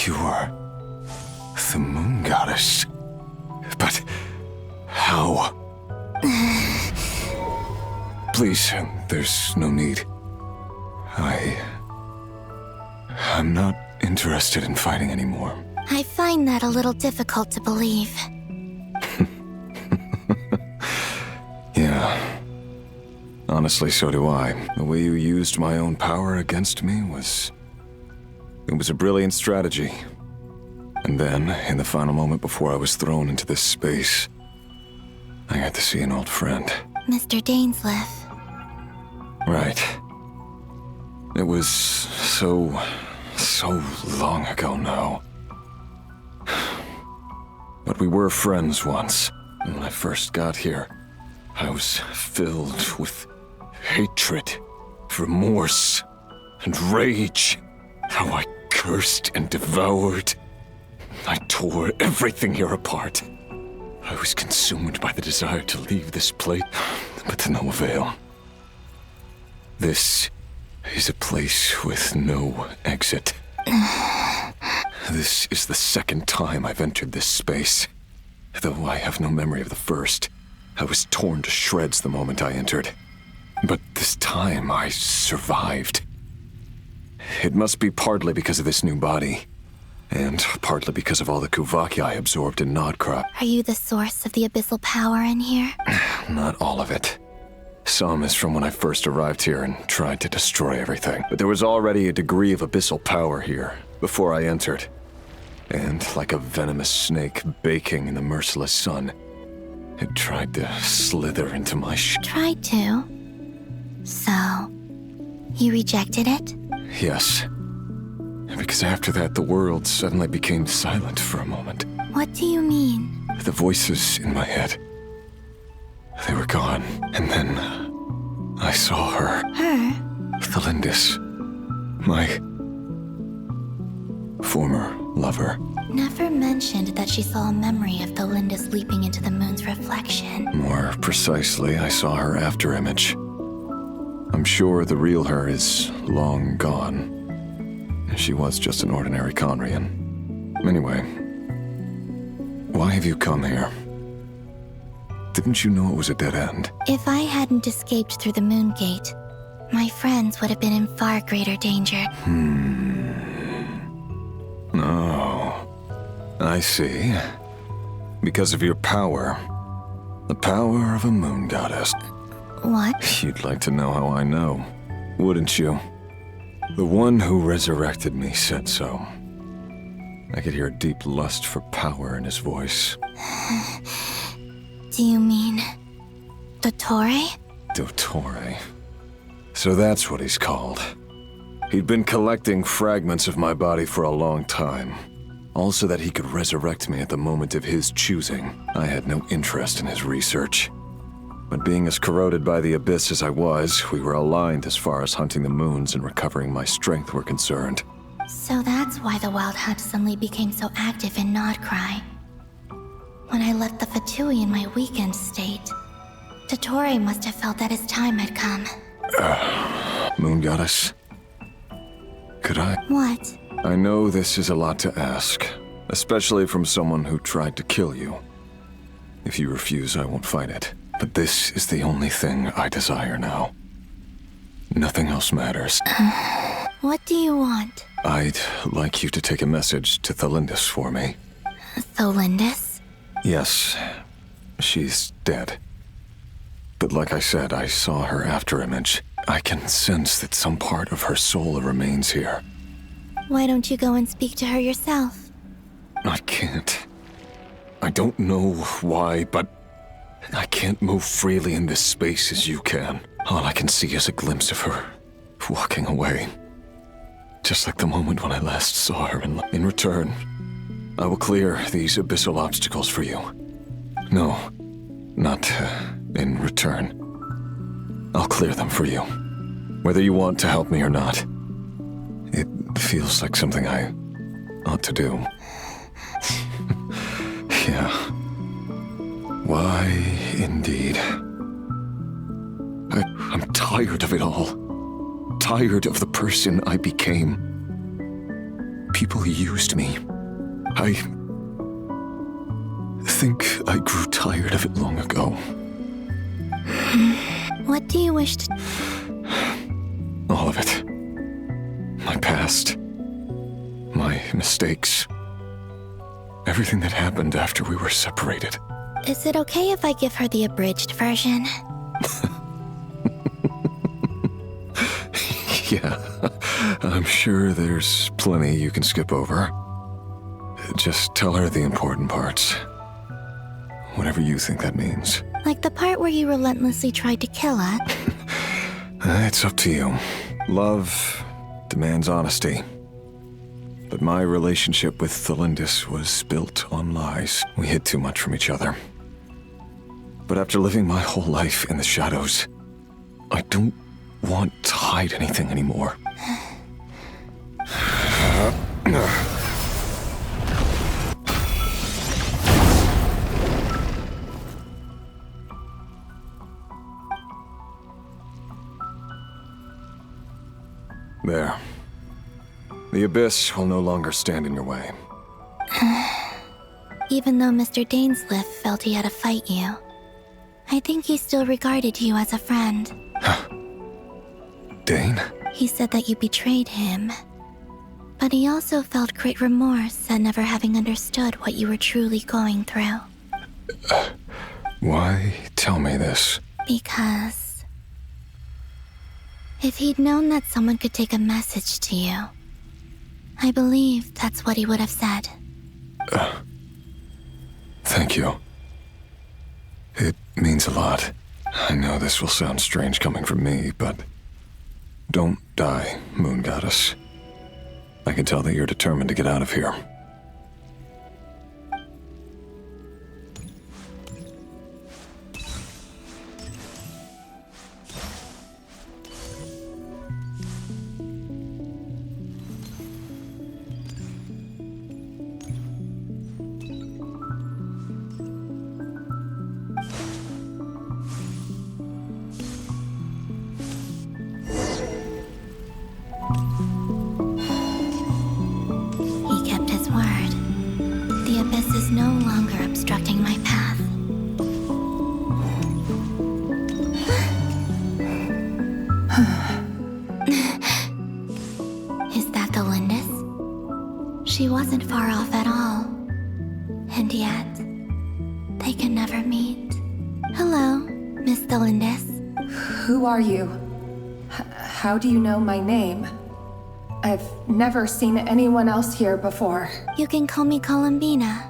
[SPEAKER 12] You are the moon goddess. But how? Please, there's no need. I'm not interested in fighting anymore.
[SPEAKER 11] I find that a little difficult to believe.
[SPEAKER 12] Yeah. Honestly, so do I. The way you used my own power against me was... It was a brilliant strategy. And then, in the final moment before I was thrown into this space, I got to see an old friend.
[SPEAKER 11] Mr. Dainsleif.
[SPEAKER 12] Right. It was so long ago now. But we were friends once. And when I first got here, I was filled with hatred, remorse, and rage. How I cursed and devoured. I tore everything here apart. I was consumed by the desire to leave this place, but to no avail. This is a place with no exit. This is the second time I've entered this space. Though I have no memory of the first, I was torn to shreds the moment I entered. But this time I survived. It must be partly because of this new body, and partly because of all the Kuvaki I absorbed in Nodkrop.
[SPEAKER 11] Are you the source of the abyssal power in here?
[SPEAKER 12] Not all of it. Some is from when I first arrived here and tried to destroy everything. But there was already a degree of abyssal power here before I entered. And like a venomous snake baking in the merciless sun, it tried to slither into my
[SPEAKER 11] Tried to? So, you rejected it?
[SPEAKER 12] Yes. Because after that, the world suddenly became silent for a moment.
[SPEAKER 11] What do you mean?
[SPEAKER 12] The voices in my head, they were gone. And then I saw her.
[SPEAKER 11] Her?
[SPEAKER 12] The Lindis. My former lover.
[SPEAKER 11] Never mentioned that she saw a memory of the Lindis leaping into the moon's reflection.
[SPEAKER 12] More precisely, I saw her after image. I'm sure the real her is long gone. She was just an ordinary Conrian. Anyway, Why have you come here? Didn't you know it was a dead end?
[SPEAKER 11] If I hadn't escaped through the moon gate, my friends would have been in far greater danger.
[SPEAKER 12] Oh, I see. Because of your power. The power of a moon goddess.
[SPEAKER 11] What?
[SPEAKER 12] You'd like to know how I know, wouldn't you? The one who resurrected me said so. I could hear a deep lust for power in his voice.
[SPEAKER 11] Do you mean... Dottore?
[SPEAKER 12] Dottore. So that's what he's called. He'd been collecting fragments of my body for a long time. All so that he could resurrect me at the moment of his choosing. I had no interest in his research. But being as corroded by the abyss as I was, we were aligned as far as hunting the moons and recovering my strength were concerned.
[SPEAKER 11] So that's why the Wild Hunt suddenly became so active in Nodcry. When I left the Fatui in my weakened state, Dottore must have felt that his time had come.
[SPEAKER 12] Moon Goddess? Could I?
[SPEAKER 11] What?
[SPEAKER 12] I know this is a lot to ask, especially from someone who tried to kill you. If you refuse, I won't fight it. But this is the only thing I desire now. Nothing else matters.
[SPEAKER 11] What do you want?
[SPEAKER 12] I'd like you to take a message to Thelindis for me.
[SPEAKER 11] Thelindis?
[SPEAKER 12] Yes, she's dead. But like I said, I saw her afterimage. I can sense that some part of her soul remains here.
[SPEAKER 11] Why don't you go and speak to her yourself?
[SPEAKER 12] I can't. I don't know why, but I can't move freely in this space as you can. All I can see is a glimpse of her, walking away. Just like the moment when I last saw her. In return, I will clear these abyssal obstacles for you. No, not in return. I'll clear them for you, whether you want to help me or not. It feels like something I ought to do. Yeah. Why, indeed. I'm tired of it all. Tired of the person I became. People used me. I think I grew tired of it long ago.
[SPEAKER 11] What do you wish to...
[SPEAKER 12] All of it. My past. My mistakes. Everything that happened after we were separated.
[SPEAKER 11] Is it okay if I give her the abridged version?
[SPEAKER 12] Yeah, I'm sure there's plenty you can skip over. Just tell her the important parts. Whatever you think that means.
[SPEAKER 11] Like the part where you relentlessly tried to kill us?
[SPEAKER 12] It's up to you. Love demands honesty. But my relationship with Thelindis was built on lies. We hid too much from each other. But after living my whole life in the shadows, I don't want to hide anything anymore. There. The abyss will no longer stand in your way.
[SPEAKER 11] Even though Mr. Dainsliff felt he had to fight you, I think he still regarded you as a friend.
[SPEAKER 12] Dane?
[SPEAKER 11] He said that you betrayed him. But he also felt great remorse at never having understood what you were truly going through.
[SPEAKER 12] Why tell me this?
[SPEAKER 11] Because... if he'd known that someone could take a message to you, I believe that's what he would have said.
[SPEAKER 12] Thank you. It means a lot. I know this will sound strange coming from me, but don't die, Moon Goddess. I can tell that you're determined to get out of here.
[SPEAKER 11] Is that the Lindis? She wasn't far off at all. And yet, they can never meet. Hello, Miss the Lindis.
[SPEAKER 17] Who are you? How do you know my name? I've never seen anyone else here before.
[SPEAKER 11] You can call me Columbina.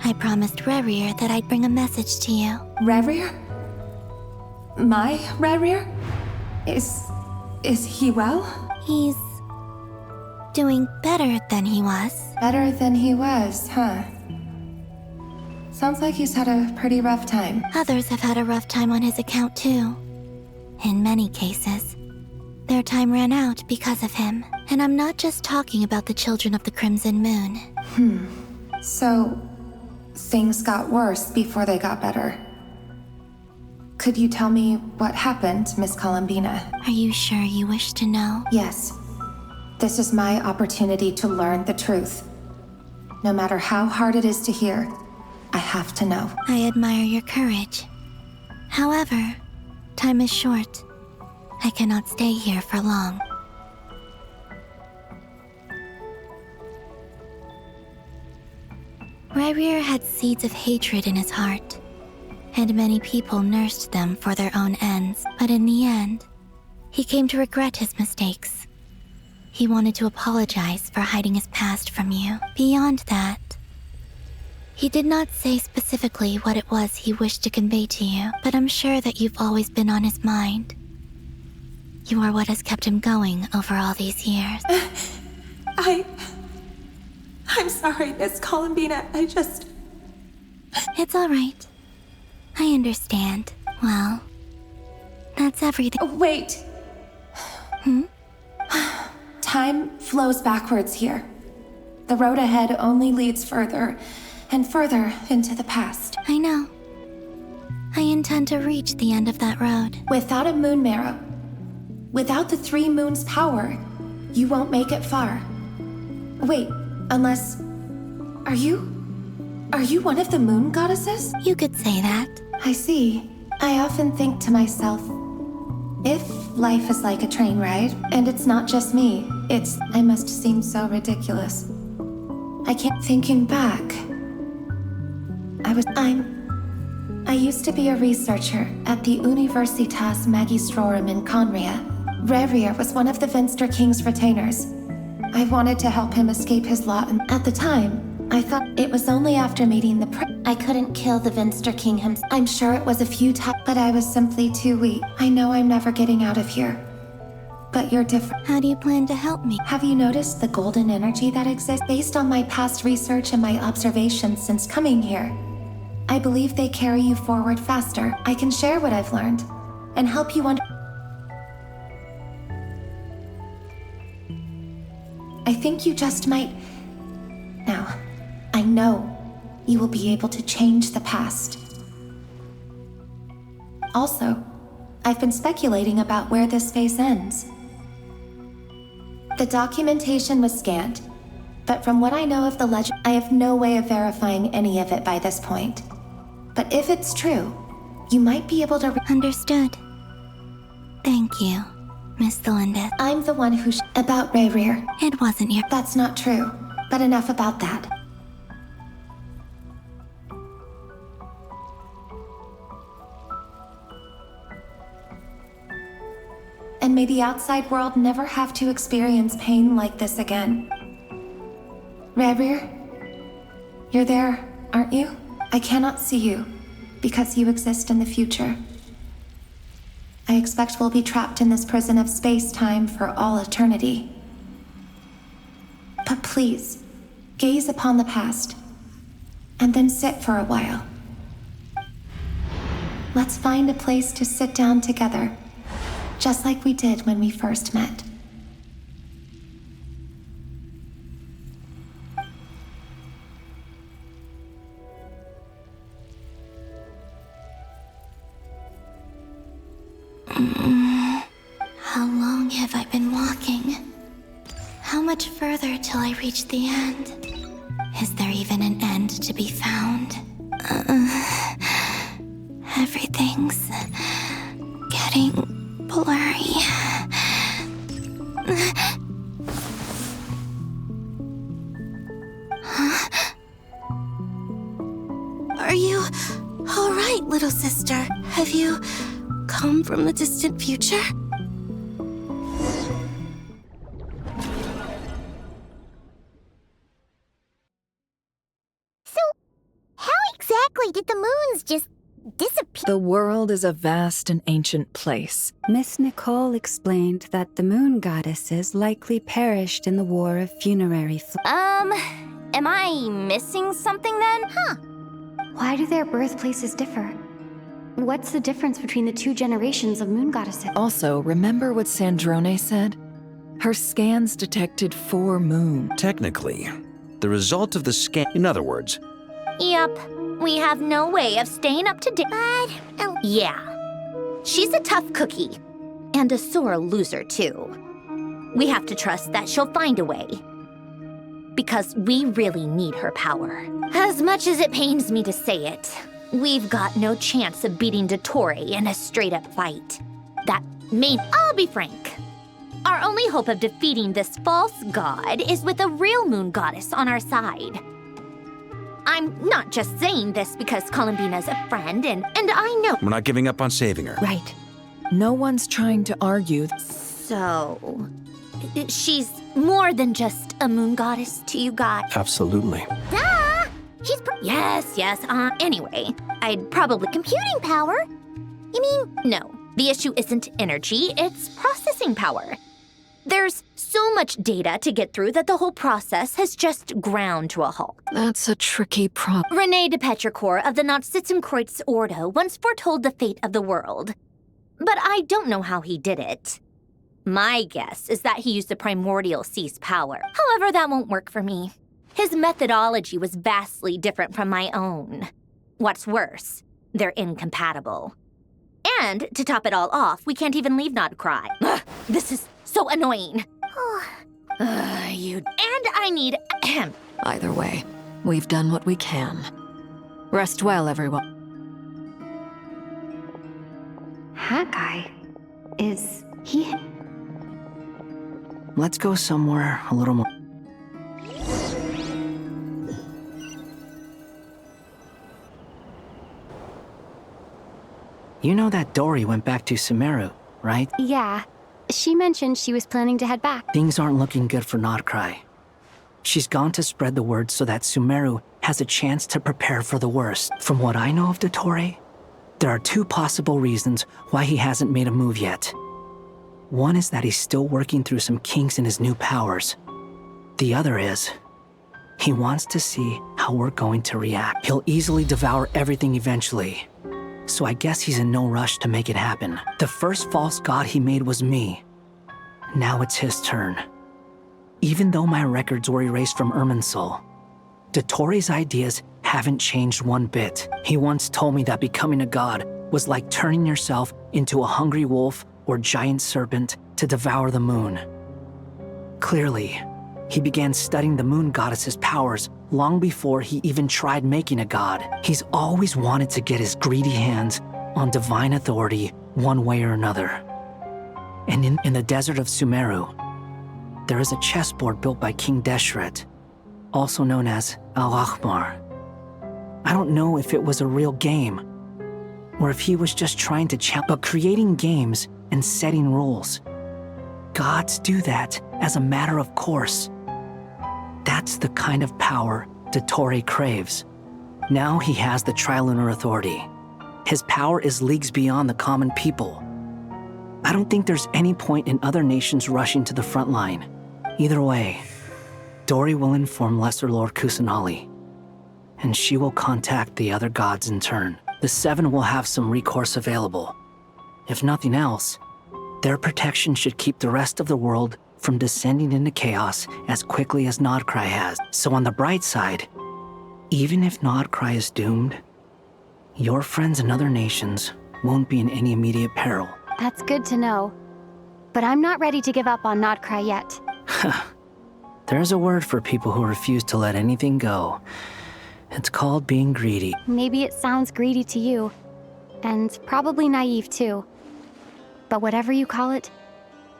[SPEAKER 11] I promised Rerir that I'd bring a message to you.
[SPEAKER 17] Rerir? My Rerir? Is he well?
[SPEAKER 11] He's doing better than he was.
[SPEAKER 17] Better than he was, huh? Sounds like he's had a pretty rough time.
[SPEAKER 11] Others have had a rough time on his account too. In many cases, their time ran out because of him. And I'm not just talking about the children of the Crimson Moon.
[SPEAKER 17] So, things got worse before they got better. Could you tell me what happened, Miss Columbina?
[SPEAKER 11] Are you sure you wish to know?
[SPEAKER 17] Yes. This is my opportunity to learn the truth. No matter how hard it is to hear, I have to know.
[SPEAKER 11] I admire your courage. However, time is short. I cannot stay here for long. Rerir had seeds of hatred in his heart, and many people nursed them for their own ends. But in the end, he came to regret his mistakes. He wanted to apologize for hiding his past from you. Beyond that, he did not say specifically what it was he wished to convey to you, but I'm sure that you've always been on his mind. You are what has kept him going over all these years.
[SPEAKER 17] I'm sorry, Miss Columbina.
[SPEAKER 11] It's all right. I understand. Well, that's everything.
[SPEAKER 17] Wait. Time flows backwards here. The road ahead only leads further and further into the past.
[SPEAKER 11] I know. I intend to reach the end of that road.
[SPEAKER 17] Without a moon marrow, without the 3 moons' power, you won't make it far. Wait, unless... Are you one of the moon goddesses?
[SPEAKER 11] You could say that.
[SPEAKER 17] I see. I often think to myself, if life is like a train ride, and it's not just me, I must seem so ridiculous. I can't... Thinking back, I used to be a researcher at the Universitas Magistrorum in Conria. Rerir was one of the Vinster King's retainers. I wanted to help him escape his lot, and at the time, I thought it was only after meeting I couldn't kill the Vinster King himself. I'm sure it was a few times, but I was simply too weak. I know I'm never getting out of here. But you're different.
[SPEAKER 11] How do you plan to help me?
[SPEAKER 17] Have you noticed the golden energy that exists? Based on my past research and my observations since coming here, I believe they carry you forward faster. I can share what I've learned and help you I think you just might... Now, I know you will be able to change the past. Also, I've been speculating about where this phase ends. The documentation was scanned, but from what I know of the legend, I have no way of verifying any of it by this point. But if it's true, you might be able to...
[SPEAKER 11] Understood. Thank you, Miss Thelindis.
[SPEAKER 17] I'm the one who about Rerir.
[SPEAKER 11] It wasn't your...
[SPEAKER 17] That's not true, but enough about that. And may the outside world never have to experience pain like this again. Rerir, you're there, aren't you? I cannot see you, because you exist in the future. I expect we'll be trapped in this prison of space-time for all eternity. But please, gaze upon the past, and then sit for a while. Let's find a place to sit down together, just like we did when we first met.
[SPEAKER 11] How long have I been walking? How much further till I reach the end? Is there even an end to be found? Everything's getting blurry. Are you all right, little sister? Have you come from the distant future?
[SPEAKER 13] So, how exactly did the moons just disappear?
[SPEAKER 18] The world is a vast and ancient place.
[SPEAKER 8] Miss Nicole explained that the moon goddesses likely perished in the war of funerary
[SPEAKER 19] Am I missing something then?
[SPEAKER 11] Huh.
[SPEAKER 1] Why do their birthplaces differ? What's the difference between the two generations of moon goddesses?
[SPEAKER 18] Also, remember what Sandrone said? Her scans detected 4 moons.
[SPEAKER 16] Technically, the result of the scan. In other words,
[SPEAKER 15] Yep, we have no way of staying up to date. Yeah, she's a tough cookie. And a sore loser, too. We have to trust that she'll find a way. Because we really need her power. As much as it pains me to say it, we've got no chance of beating Dottore in a straight-up fight. I'll be frank. Our only hope of defeating this false god is with a real moon goddess on our side. I'm not just saying this because Columbina's a friend, and I know—
[SPEAKER 16] we're not giving up on saving her.
[SPEAKER 18] Right. No one's trying to argue.
[SPEAKER 15] So, she's more than just a moon goddess to you guys.
[SPEAKER 14] Absolutely.
[SPEAKER 13] Duh! She's
[SPEAKER 15] Yes. Anyway, I'd probably—
[SPEAKER 13] computing power? You mean—
[SPEAKER 15] No, the issue isn't energy, it's processing power. There's so much data to get through that the whole process has just ground to a halt.
[SPEAKER 3] That's a tricky problem.
[SPEAKER 15] René de Petrichor of the Nazissenkreuz Ordo once foretold the fate of the world. But I don't know how he did it. My guess is that he used the primordial sea's power. However, that won't work for me. His methodology was vastly different from my own. What's worse, they're incompatible. And to top it all off, we can't even leave Nodcry. Ugh, this is so annoying. And I need—
[SPEAKER 3] Either way, we've done what we can. Rest well, everyone.
[SPEAKER 1] Hawkeye? Is he—
[SPEAKER 7] Let's go somewhere a little more. You know that Dory went back to Sumeru, right?
[SPEAKER 1] Yeah. She mentioned she was planning to head back.
[SPEAKER 7] Things aren't looking good for Nodcry. She's gone to spread the word so that Sumeru has a chance to prepare for the worst. From what I know of Dottore, there are 2 possible reasons why he hasn't made a move yet. One is that he's still working through some kinks in his new powers. The other is, he wants to see how we're going to react. He'll easily devour everything eventually. So I guess he's in no rush to make it happen. The first false god he made was me. Now it's his turn. Even though my records were erased from Irminsul, Dottore's ideas haven't changed one bit. He once told me that becoming a god was like turning yourself into a hungry wolf or giant serpent to devour the moon. Clearly, he began studying the moon goddess's powers long before he even tried making a god. He's always wanted to get his greedy hands on divine authority one way or another. And in the desert of Sumeru, there is a chessboard built by King Deshret, also known as Al-Ahmar. I don't know if it was a real game, or if he was just trying to challenge, but creating games and setting rules. Gods do that as a matter of course. That's the kind of power Dottore craves. Now he has the Trilunar Authority. His power is leagues beyond the common people. I don't think there's any point in other nations rushing to the front line. Either way, Dory will inform Lesser Lord Kusanali, and she will contact the other gods in turn. The 7 will have some recourse available. If nothing else, their protection should keep the rest of the world from descending into chaos as quickly as Nodcry has. So on the bright side, even if Nodcry is doomed, your friends in other nations won't be in any immediate peril.
[SPEAKER 1] That's good to know. But I'm not ready to give up on Nodcry yet.
[SPEAKER 7] There's a word for people who refuse to let anything go. It's called being greedy.
[SPEAKER 1] Maybe it sounds greedy to you. And probably naive too. But whatever you call it,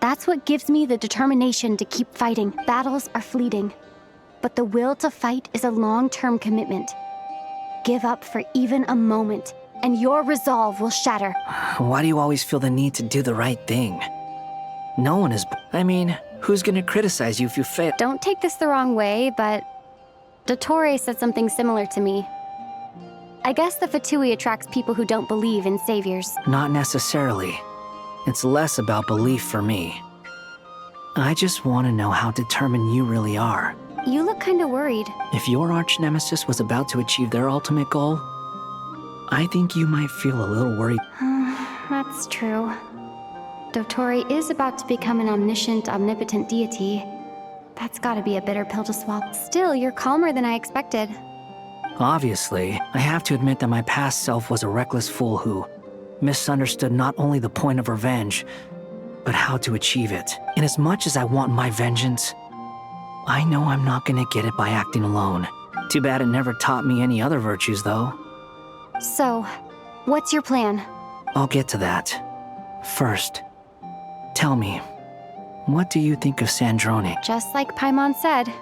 [SPEAKER 1] that's what gives me the determination to keep fighting. Battles are fleeting, but the will to fight is a long-term commitment. Give up for even a moment, and your resolve will shatter.
[SPEAKER 7] Why do you always feel the need to do the right thing? No one is... I mean, who's gonna criticize you if you fail?
[SPEAKER 1] Don't take this the wrong way, but Dottore said something similar to me. I guess the Fatui attracts people who don't believe in saviors.
[SPEAKER 7] Not necessarily. It's less about belief for me. I just want to know how determined you really are.
[SPEAKER 1] You look kinda worried.
[SPEAKER 7] If your arch-nemesis was about to achieve their ultimate goal, I think you might feel a little worried.
[SPEAKER 1] That's true. Dottore is about to become an omniscient, omnipotent deity. That's gotta be a bitter pill to swallow. Still, you're calmer than I expected.
[SPEAKER 7] Obviously, I have to admit that my past self was a reckless fool who misunderstood not only the point of revenge, but how to achieve it. And as much as I want my vengeance, I know I'm not gonna get it by acting alone. Too bad it never taught me any other virtues, though.
[SPEAKER 1] So, what's your plan?
[SPEAKER 7] I'll get to that. First, tell me, what do you think of Sandrone?
[SPEAKER 1] Just like Paimon said,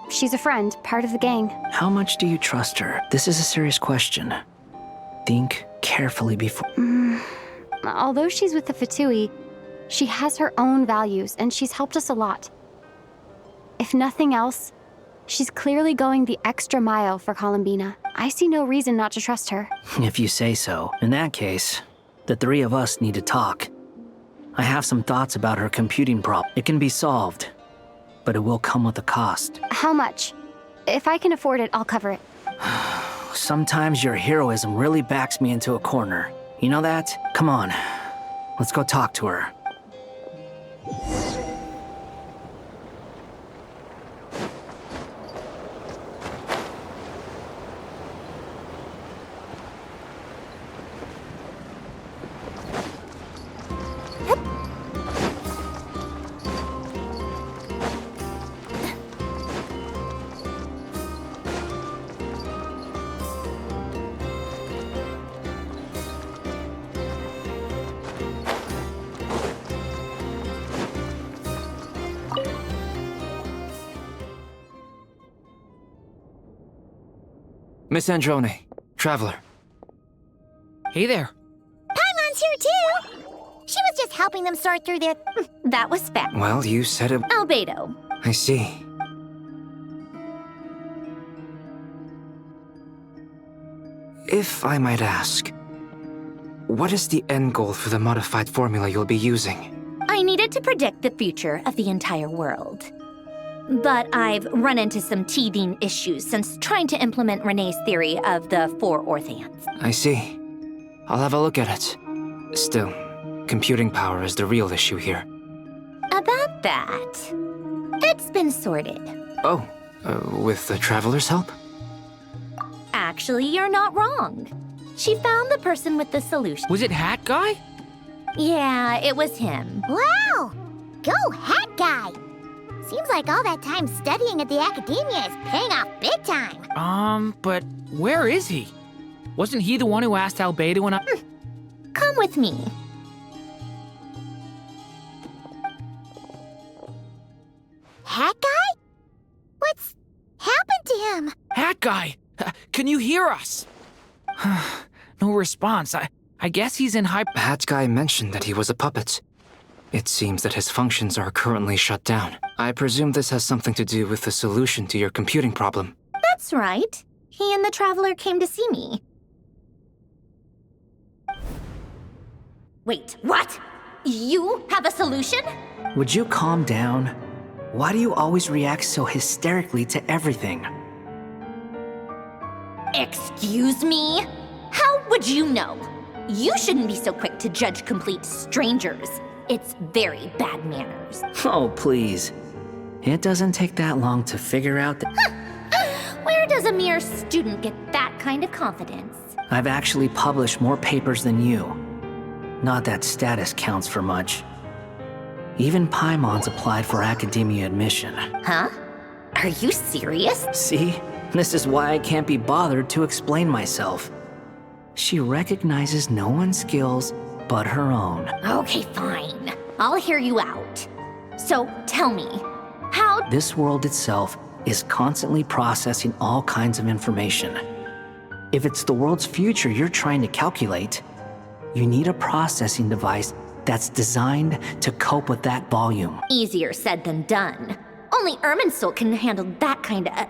[SPEAKER 1] she's a friend, part of the gang.
[SPEAKER 7] How much do you trust her? This is a serious question. Think carefully before...
[SPEAKER 1] Although she's with the Fatui, she has her own values, and she's helped us a lot. If nothing else, she's clearly going the extra mile for Columbina. I see no reason not to trust her.
[SPEAKER 7] If you say so. In that case, the three of us need to talk. I have some thoughts about her computing problem. It can be solved, but it will come with a cost.
[SPEAKER 1] How much? If I can afford it, I'll cover it.
[SPEAKER 7] Sometimes your heroism really backs me into a corner. You know that? Come on, let's go talk to her.
[SPEAKER 5] Miss Androne, Traveler.
[SPEAKER 6] Hey there.
[SPEAKER 13] Paimon's here too! She was just helping them sort through their...
[SPEAKER 15] That was fast.
[SPEAKER 5] Well, you said it...
[SPEAKER 15] Albedo.
[SPEAKER 5] I see. If I might ask, what is the end goal for the modified formula you'll be using?
[SPEAKER 15] I needed to predict the future of the entire world. But I've run into some teething issues since trying to implement Renee's theory of the 4 orthants.
[SPEAKER 5] I see. I'll have a look at it. Still, computing power is the real issue here.
[SPEAKER 15] About that, it's been sorted.
[SPEAKER 5] Oh, with the Traveler's help?
[SPEAKER 15] Actually, you're not wrong. She found the person with the solution.
[SPEAKER 6] Was it Hat Guy?
[SPEAKER 15] Yeah, it was him.
[SPEAKER 13] Wow! Go Hat Guy! Seems like all that time studying at the academia is paying off big time.
[SPEAKER 6] But where is he? Wasn't he the one who asked Albedo and I...
[SPEAKER 15] Come with me.
[SPEAKER 13] Hat Guy? What's happened to him?
[SPEAKER 6] Hat Guy! Can you hear us? No response. I guess he's in
[SPEAKER 5] Hat Guy mentioned that he was a puppet. It seems that his functions are currently shut down. I presume this has something to do with the solution to your computing problem.
[SPEAKER 15] That's right. He and the Traveler came to see me. Wait, what? You have a solution?
[SPEAKER 7] Would you calm down? Why do you always react so hysterically to everything?
[SPEAKER 15] Excuse me? How would you know? You shouldn't be so quick to judge complete strangers. It's very bad manners.
[SPEAKER 7] Oh, please. It doesn't take that long to figure out that...
[SPEAKER 15] Where does a mere student get that kind of confidence?
[SPEAKER 7] I've actually published more papers than you. Not that status counts for much. Even Paimon's applied for academia admission.
[SPEAKER 15] Huh? Are you serious?
[SPEAKER 7] See? This is why I can't be bothered to explain myself. She recognizes no one's skills but her own.
[SPEAKER 15] Okay, fine. I'll hear you out. So, tell me, how—
[SPEAKER 7] This world itself is constantly processing all kinds of information. If it's the world's future you're trying to calculate, you need a processing device that's designed to cope with that volume.
[SPEAKER 15] Easier said than done. Only Irminsul can handle that kind of—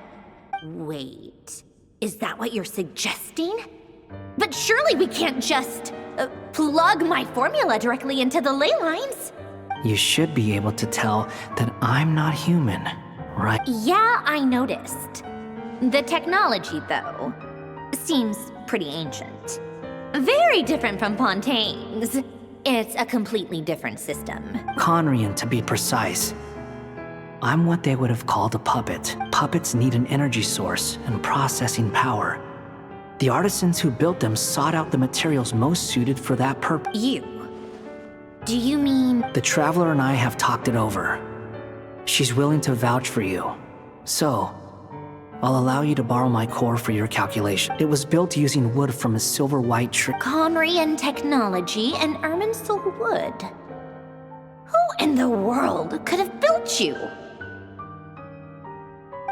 [SPEAKER 15] Wait, is that what you're suggesting? But surely we can't just plug my formula directly into the ley lines.
[SPEAKER 7] You should be able to tell that I'm not human, right?
[SPEAKER 15] Yeah, I noticed. The technology, though, seems pretty ancient. Very different from Fontaine's. It's a completely different system.
[SPEAKER 7] Conrian, to be precise. I'm what they would have called a puppet. Puppets need an energy source and processing power. The artisans who built them sought out the materials most suited for that purpose.
[SPEAKER 15] You? Do you mean—
[SPEAKER 7] The Traveler and I have talked it over. She's willing to vouch for you. So, I'll allow you to borrow my core for your calculation. It was built using wood from a silver-white tree.
[SPEAKER 15] Conrian technology and Irminsul wood. Who in the world could have built you?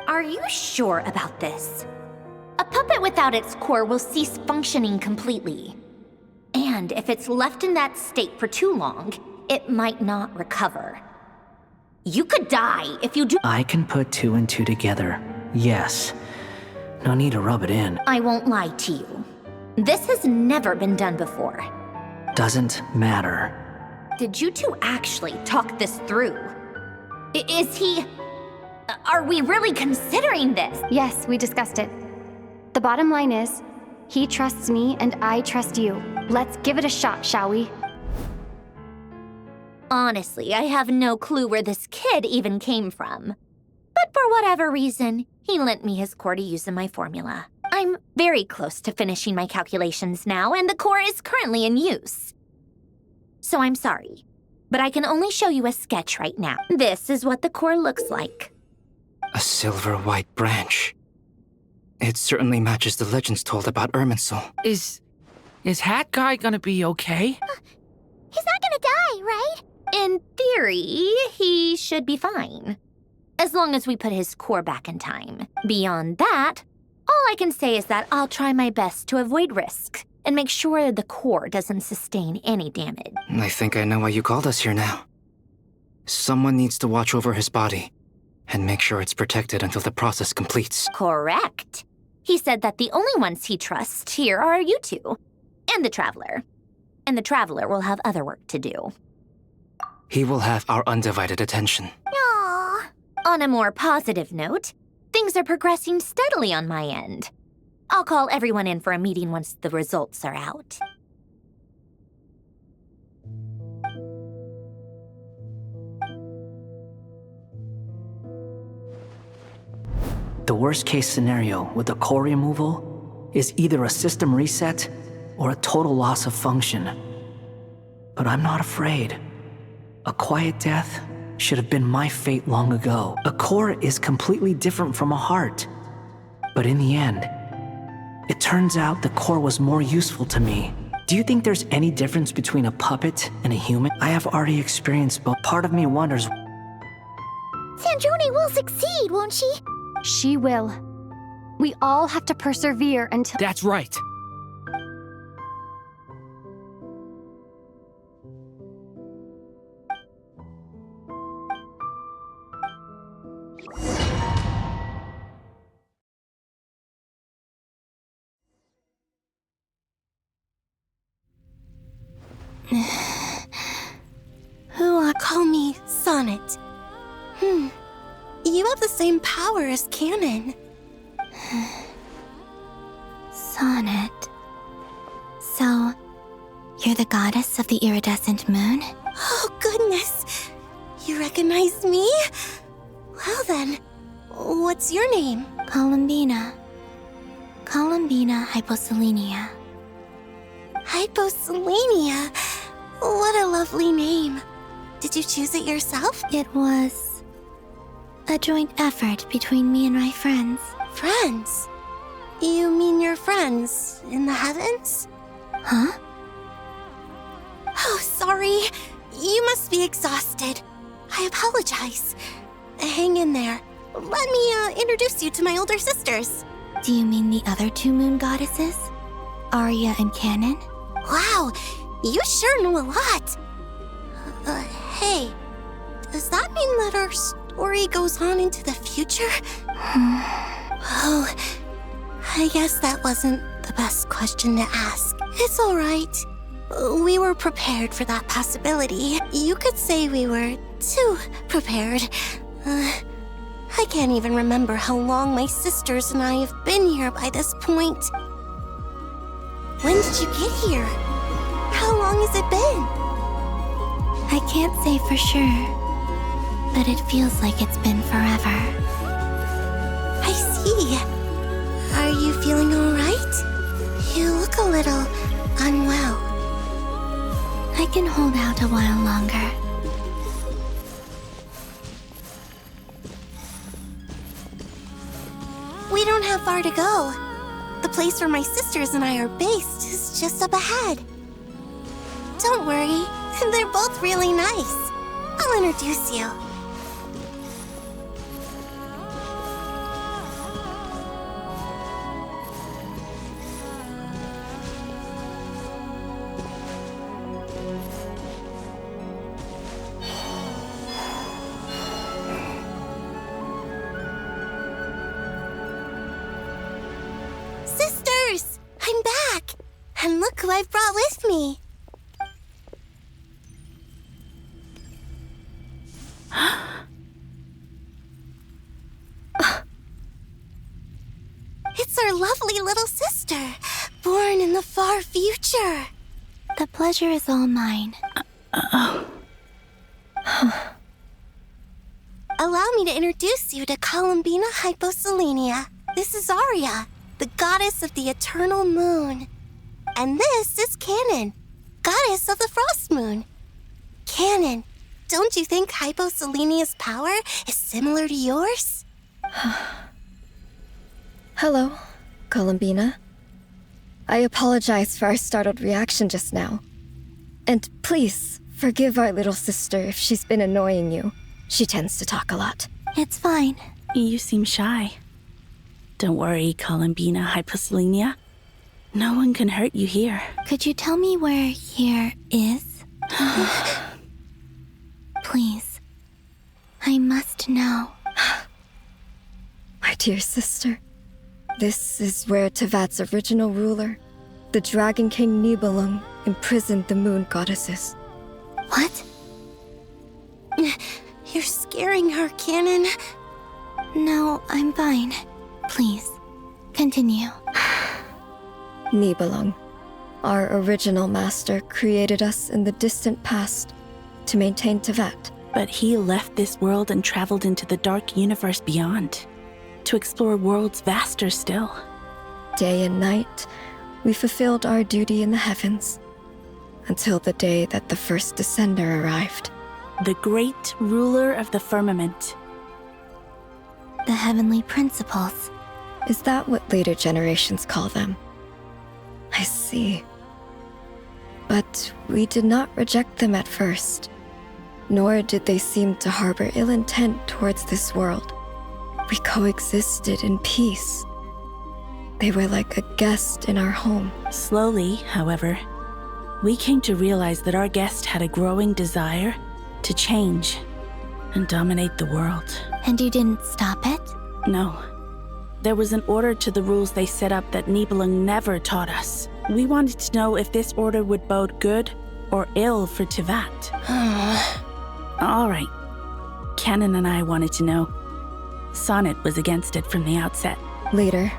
[SPEAKER 15] Are you sure about this? A puppet without its core will cease functioning completely. And if it's left in that state for too long, it might not recover. You could die if you do—
[SPEAKER 7] I can put 2 and 2 together, yes. No need to rub it in.
[SPEAKER 15] I won't lie to you. This has never been done before.
[SPEAKER 7] Doesn't matter.
[SPEAKER 15] Did you two actually talk this through? Is he— Are we really considering this?
[SPEAKER 1] Yes, we discussed it. The bottom line is, he trusts me and I trust you. Let's give it a shot, shall we?
[SPEAKER 15] Honestly, I have no clue where this kid even came from. But for whatever reason, he lent me his core to use in my formula. I'm very close to finishing my calculations now, and the core is currently in use. So I'm sorry, but I can only show you a sketch right now. This is what the core looks like.
[SPEAKER 5] A silver-white branch. It certainly matches the legends told about Irminsul.
[SPEAKER 6] Is Hat Guy gonna be okay?
[SPEAKER 13] He's not gonna die, right?
[SPEAKER 15] In theory, he should be fine. As long as we put his core back in time. Beyond that, all I can say is that I'll try my best to avoid risk and make sure the core doesn't sustain any damage.
[SPEAKER 5] I think I know why you called us here now. Someone needs to watch over his body and make sure it's protected until the process completes.
[SPEAKER 15] Correct. He said that the only ones he trusts here are you two, and the Traveler. And the Traveler will have other work to do.
[SPEAKER 5] He will have our undivided attention.
[SPEAKER 15] Aww. On a more positive note, things are progressing steadily on my end. I'll call everyone in for a meeting once the results are out.
[SPEAKER 7] The worst case scenario with the core removal is either a system reset or a total loss of function. But I'm not afraid. A quiet death should have been my fate long ago. A core is completely different from a heart. But in the end, it turns out the core was more useful to me. Do you think there's any difference between a puppet and a human? I have already experienced both. Part of me wonders—
[SPEAKER 13] Sandrone will succeed, won't she?
[SPEAKER 1] She will. We all have to persevere until—
[SPEAKER 6] That's right.
[SPEAKER 20] Call me Sonnet. You have the same power as Canon.
[SPEAKER 11] Sonnet. So, you're the goddess of the iridescent moon?
[SPEAKER 20] Oh, goodness. You recognize me? Well then, what's your name?
[SPEAKER 11] Columbina. Columbina Hyposelenia.
[SPEAKER 20] Hyposelenia? What a lovely name. Did you choose it yourself?
[SPEAKER 11] It was a joint effort between me and my friends.
[SPEAKER 20] Friends? You mean your friends in the heavens?
[SPEAKER 11] Huh?
[SPEAKER 20] Oh, sorry. You must be exhausted. I apologize. Hang in there. Let me introduce you to my older sisters.
[SPEAKER 11] Do you mean the other two moon goddesses? Arya and Canon?
[SPEAKER 20] Wow, you sure know a lot. Hey, does that mean that our story goes on into the future? Oh, I guess that wasn't the best question to ask. It's all right. We were prepared for that possibility. You could say we were too prepared. I can't even remember how long my sisters and I have been here by this point. When did you get here? How long has it been?
[SPEAKER 11] I can't say for sure, but it feels like it's been forever.
[SPEAKER 20] I see. Are you feeling all right? You look a little unwell.
[SPEAKER 11] I can hold out a while longer.
[SPEAKER 20] We don't have far to go. The place where my sisters and I are based is just up ahead. Don't worry, they're both really nice. I'll introduce you. Sisters! I'm back! And look who I've brought with me. It's our lovely little sister, born in the far future.
[SPEAKER 11] The pleasure is all mine.
[SPEAKER 20] Allow me to introduce you to Columbina Hyposelenia. This is Arya, the goddess of the eternal moon. And this is Canon, goddess of the frost moon. Canon, don't you think Hyposelenia's power is similar to yours?
[SPEAKER 21] Hello, Columbina. I apologize for our startled reaction just now. And please, forgive our little sister if she's been annoying you. She tends to talk a lot.
[SPEAKER 11] It's fine.
[SPEAKER 22] You seem shy. Don't worry, Columbina Hyposelenia. No one can hurt you here.
[SPEAKER 11] Could you tell me where here is? Please. I must know.
[SPEAKER 21] My dear sister, this is where Teyvat's original ruler, the Dragon King Nibelung, imprisoned the moon goddesses.
[SPEAKER 20] What? You're scaring her, Canon.
[SPEAKER 11] No, I'm fine. Please, continue.
[SPEAKER 21] Nibelung, our original master, created us in the distant past to maintain Teyvat.
[SPEAKER 22] But he left this world and traveled into the dark universe beyond, to explore worlds vaster still.
[SPEAKER 21] Day and night, we fulfilled our duty in the heavens, until the day that the first Descender arrived.
[SPEAKER 22] The great ruler of the firmament.
[SPEAKER 11] The heavenly principles.
[SPEAKER 21] Is that what later generations call them? I see. But we did not reject them at first, nor did they seem to harbor ill intent towards this world. We coexisted in peace. They were like a guest in our home.
[SPEAKER 22] Slowly, however, we came to realize that our guest had a growing desire to change and dominate the world.
[SPEAKER 11] And you didn't stop it?
[SPEAKER 22] No. There was an order to the rules they set up that Nibelung never taught us. We wanted to know if this order would bode good or ill for Teyvat. All right. Canon and I wanted to know. Sonnet was against it from the outset.
[SPEAKER 21] Later,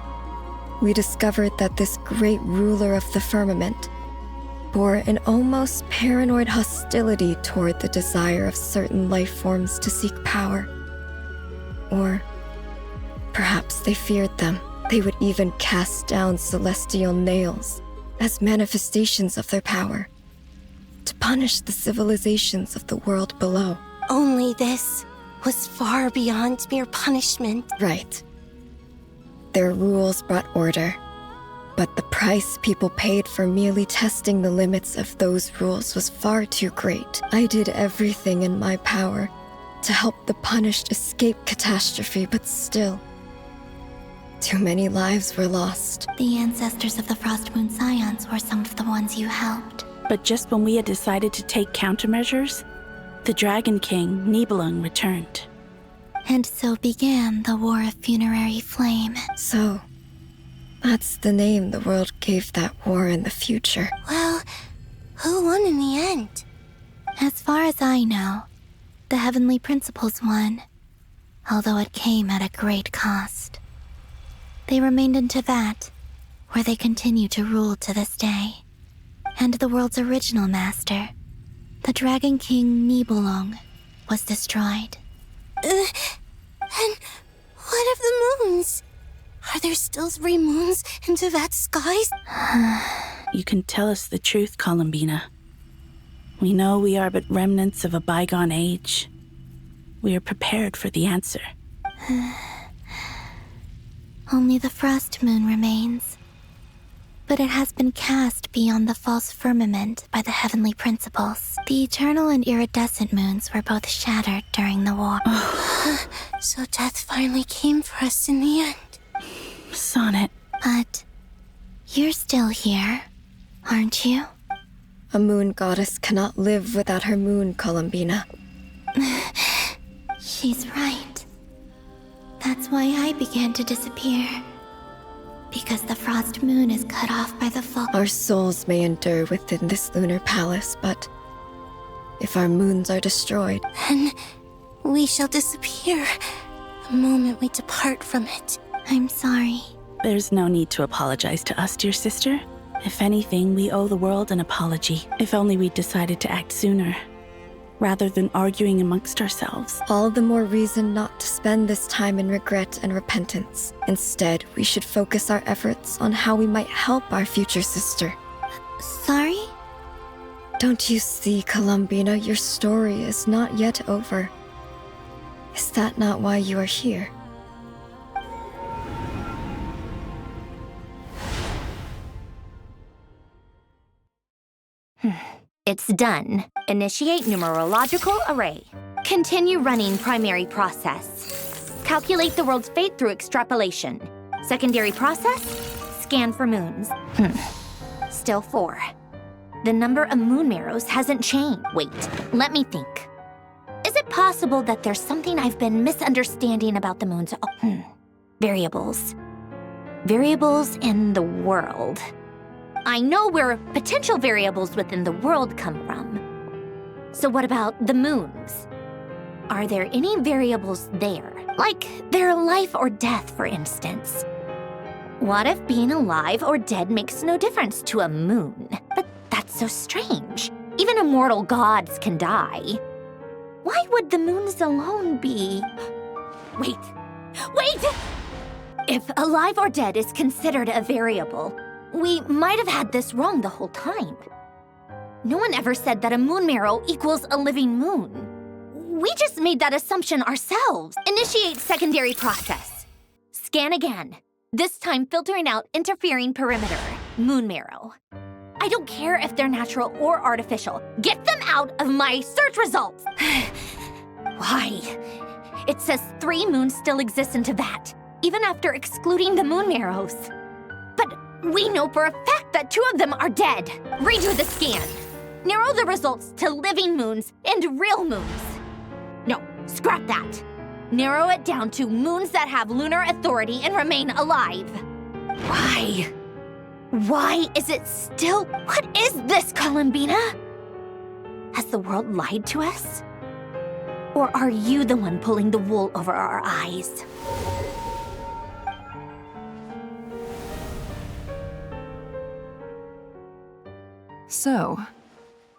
[SPEAKER 21] we discovered that this great ruler of the firmament bore an almost paranoid hostility toward the desire of certain life forms to seek power. Or perhaps they feared them. They would even cast down celestial nails as manifestations of their power, to punish the civilizations of the world below.
[SPEAKER 20] Only this was far beyond mere punishment.
[SPEAKER 21] Right. Their rules brought order, But the price people paid for merely testing the limits of those rules was far too great. I did everything in my power to help the punished escape catastrophe, but still, too many lives were lost.
[SPEAKER 11] The ancestors of the Frost Moon Scions were some of the ones you helped.
[SPEAKER 22] But just when we had decided to take countermeasures, the Dragon King, Nibelung, returned.
[SPEAKER 11] And so began the War of Funerary Flame.
[SPEAKER 21] So, that's the name the world gave that war in the future.
[SPEAKER 20] Well, who won in the end?
[SPEAKER 11] As far as I know, the Heavenly Principles won, although it came at a great cost. They remained in Teyvat, where they continue to rule to this day. And the world's original master, the Dragon King Nibelung, was destroyed.
[SPEAKER 20] And what of the moons? Are there still 3 moons in Teyvat's skies?
[SPEAKER 22] You can tell us the truth, Columbina. We know we are but remnants of a bygone age. We are prepared for the answer.
[SPEAKER 11] Only the Frost Moon remains. But it has been cast beyond the false firmament by the Heavenly Principles. The eternal and iridescent moons were both shattered during the war.
[SPEAKER 20] So death finally came for us in the end.
[SPEAKER 22] Sonnet.
[SPEAKER 11] But you're still here, aren't you?
[SPEAKER 21] A moon goddess cannot live without her moon, Columbina.
[SPEAKER 11] She's right. That's why I began to disappear. Because the Frost Moon is cut off by the fall.
[SPEAKER 21] Our souls may endure within this lunar palace, but if our moons are destroyed,
[SPEAKER 20] then we shall disappear the moment we depart from it.
[SPEAKER 11] I'm sorry.
[SPEAKER 22] There's no need to apologize to us, dear sister. If anything, we owe the world an apology. If only we'd decided to act sooner, rather than arguing amongst ourselves.
[SPEAKER 21] All the more reason not to spend this time in regret and repentance. Instead, we should focus our efforts on how we might help our future sister.
[SPEAKER 11] Sorry?
[SPEAKER 21] Don't you see, Columbina, your story is not yet over. Is that not why you are here?
[SPEAKER 15] It's done. Initiate numerological array. Continue running primary process. Calculate the world's fate through extrapolation. Secondary process, scan for moons. Still 4. The number of moon marrows hasn't changed. Wait, let me think. Is it possible that there's something I've been misunderstanding about the moons? Variables. Variables in the world. I know where potential variables within the world come from. So what about the moons? Are there any variables there? Like their life or death, for instance. What if being alive or dead makes no difference to a moon? But that's so strange. Even immortal gods can die. Why would the moons alone be... Wait! If alive or dead is considered a variable, we might have had this wrong the whole time. No one ever said that a moon marrow equals a living moon. We just made that assumption ourselves. Initiate secondary process. Scan again. This time filtering out interfering perimeter, moon marrow. I don't care if they're natural or artificial. Get them out of my search results! Why? It says 3 moons still exist in Teyvat, even after excluding the moon marrows. But we know for a fact that 2 of them are dead. Redo the scan. Narrow the results to living moons and real moons. No, scrap that. Narrow it down to moons that have lunar authority and remain alive. Why? Why is it still... What is this, Columbina? Has the world lied to us? Or are you the one pulling the wool over our eyes?
[SPEAKER 18] So,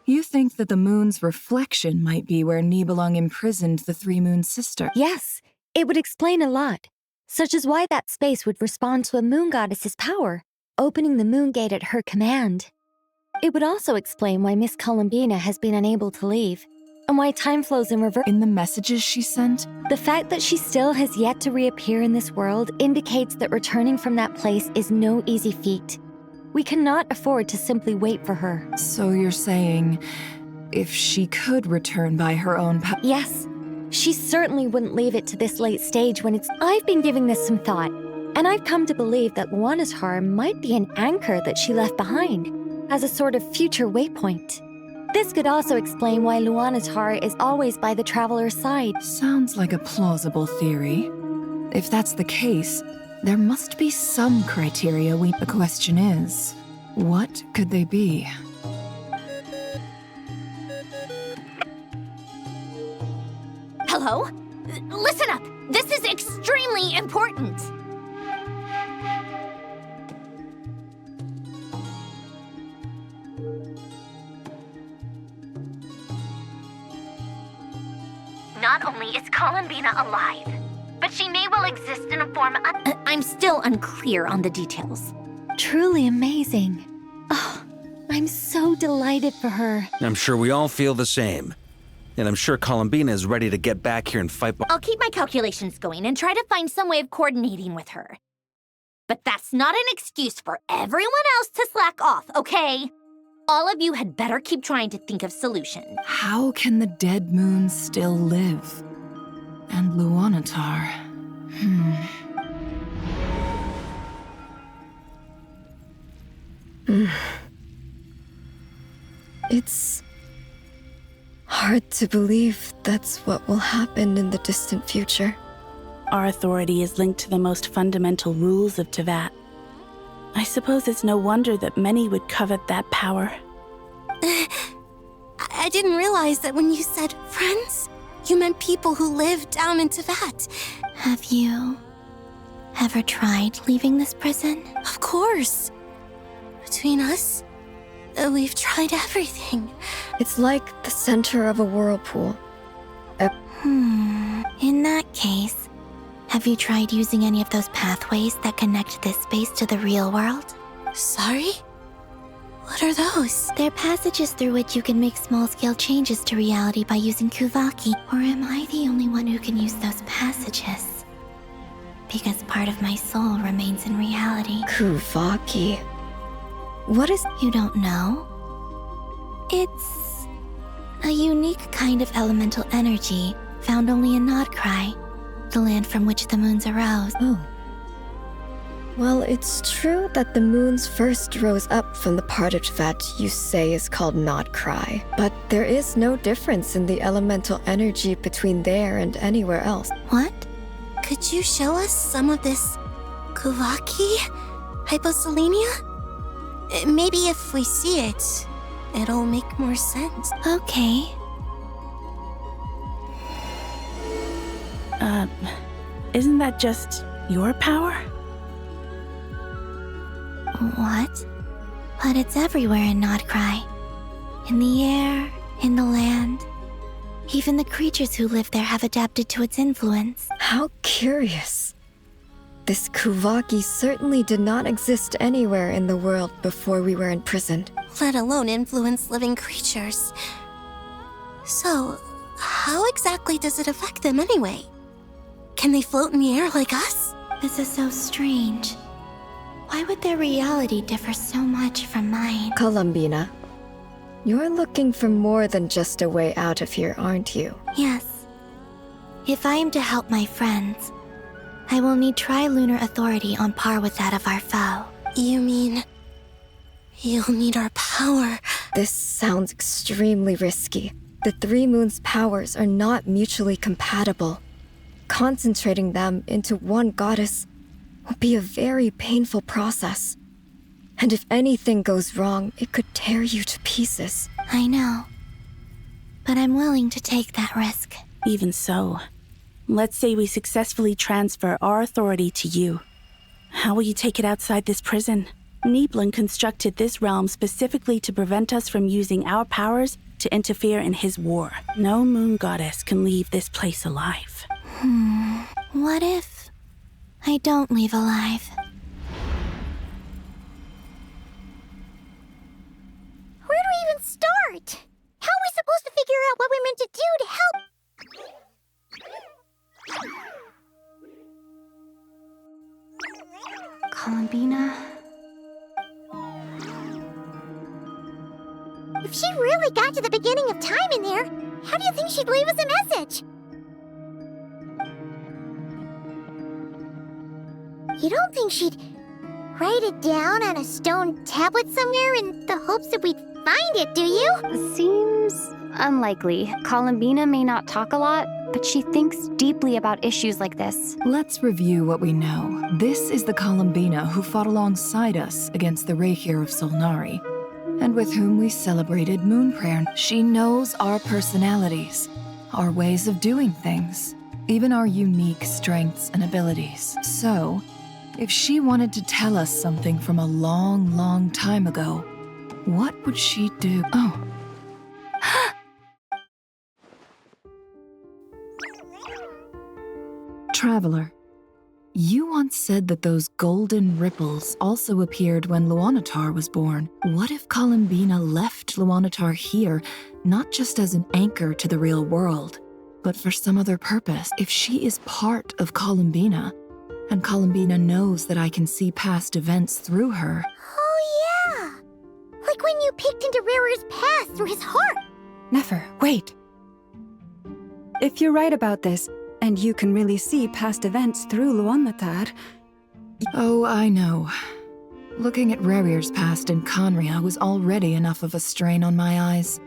[SPEAKER 18] you think that the moon's reflection might be where Nibelung imprisoned the 3 Moon Sister?
[SPEAKER 10] Yes, it would explain a lot, such as why that space would respond to a moon goddess's power, opening the moon gate at her command. It would also explain why Miss Columbina has been unable to leave, and why time flows in reverse.
[SPEAKER 18] In the messages she sent?
[SPEAKER 10] The fact that she still has yet to reappear in this world indicates that returning from that place is no easy feat. We cannot afford to simply wait for her.
[SPEAKER 18] So you're saying, if she could return by her own power?
[SPEAKER 10] Yes. She certainly wouldn't leave it to this late stage when it's... I've been giving this some thought, and I've come to believe that Luanatar might be an anchor that she left behind, as a sort of future waypoint. This could also explain why Luanatar is always by the traveler's side.
[SPEAKER 18] Sounds like a plausible theory. If that's the case, there must be some criteria The question is, what could they be?
[SPEAKER 15] Hello? Listen up! This is extremely important! Not only is Columbina alive, but she may well exist in a form I'm still unclear on the details.
[SPEAKER 10] Truly amazing. Oh, I'm so delighted for her.
[SPEAKER 16] I'm sure we all feel the same. And I'm sure Columbina is ready to get back here and fight.
[SPEAKER 15] I'll keep my calculations going and try to find some way of coordinating with her. But that's not an excuse for everyone else to slack off, okay? All of you had better keep trying to think of solutions.
[SPEAKER 18] How can the dead moon still live? And Luanatar?
[SPEAKER 21] It's hard to believe that's what will happen in the distant future.
[SPEAKER 22] Our authority is linked to the most fundamental rules of Teyvat. I suppose it's no wonder that many would covet that power.
[SPEAKER 20] I didn't realize that when you said friends, you meant people who live down in Teyvat.
[SPEAKER 11] Have you ever tried leaving this prison?
[SPEAKER 20] Of course. Between us, we've tried everything.
[SPEAKER 21] It's like the center of a whirlpool.
[SPEAKER 11] In that case, have you tried using any of those pathways that connect this space to the real world?
[SPEAKER 20] Sorry? What are those?
[SPEAKER 11] They're passages through which you can make small-scale changes to reality by using Kuvaki. Or am I the only one who can use those passages? Because part of my soul remains in reality.
[SPEAKER 21] Kuvaki. What is...
[SPEAKER 11] You don't know? It's a unique kind of elemental energy found only in Nodcry, the land from which the moons arose.
[SPEAKER 21] Oh. Well, it's true that the moons first rose up from the part of Teyvat you say is called Nodcry, but there is no difference in the elemental energy between there and anywhere else.
[SPEAKER 11] What?
[SPEAKER 20] Could you show us some of this Kuvaki hyposelenia? Maybe if we see it, it'll make more sense.
[SPEAKER 11] Okay.
[SPEAKER 22] Isn't that just your power?
[SPEAKER 11] What? But it's everywhere in Nodcry. In the air, in the land. Even the creatures who live there have adapted to its influence.
[SPEAKER 21] How curious. This Kuvaki certainly did not exist anywhere in the world before we were imprisoned.
[SPEAKER 20] Let alone influence living creatures. So, how exactly does it affect them anyway? Can they float in the air like us?
[SPEAKER 11] This is so strange. Why would their reality differ so much from mine?
[SPEAKER 21] Columbina, you're looking for more than just a way out of here, aren't you?
[SPEAKER 11] Yes. If I am to help my friends, I will need trilunar authority on par with that of our foe.
[SPEAKER 20] You mean... you'll need our power?
[SPEAKER 21] This sounds extremely risky. The Three Moons' powers are not mutually compatible. Concentrating them into one goddess will be a very painful process. And if anything goes wrong, it could tear you to pieces.
[SPEAKER 11] I know. But I'm willing to take that risk.
[SPEAKER 22] Even so, let's say we successfully transfer our authority to you. How will you take it outside this prison? Nibelung constructed this realm specifically to prevent us from using our powers to interfere in his war. No moon goddess can leave this place alive.
[SPEAKER 11] What if I don't leave alive?
[SPEAKER 13] Where do we even start? How are we supposed to figure out what we're meant to do to help?
[SPEAKER 1] Columbina?
[SPEAKER 13] really got to the beginning of time in there, how do you think she'd leave us a message? You don't think she'd write it down on a stone tablet somewhere in the hopes that we'd find it, do you?
[SPEAKER 1] Seems unlikely. Columbina may not talk a lot, but she thinks deeply about issues like this.
[SPEAKER 18] Let's review what we know. This is the Columbina who fought alongside us against the Reikir of Solnari, and with whom we celebrated Moon Prayer. She knows our personalities, our ways of doing things, even our unique strengths and abilities. So, if she wanted to tell us something from a long, long time ago, what would she do? Oh. Traveler, you once said that those golden ripples also appeared when Luanatar was born. What if Columbina left Luanatar here, not just as an anchor to the real world, but for some other purpose? If she is part of Columbina, and Columbina knows that I can see past events through her.
[SPEAKER 13] Oh yeah! Like when you peeked into Rerir's past through his heart!
[SPEAKER 8] Nefer, wait! If you're right about this, and you can really see past events through Luanatar...
[SPEAKER 18] Oh, I know. Looking at Rerir's past in Conria was already enough of a strain on my eyes.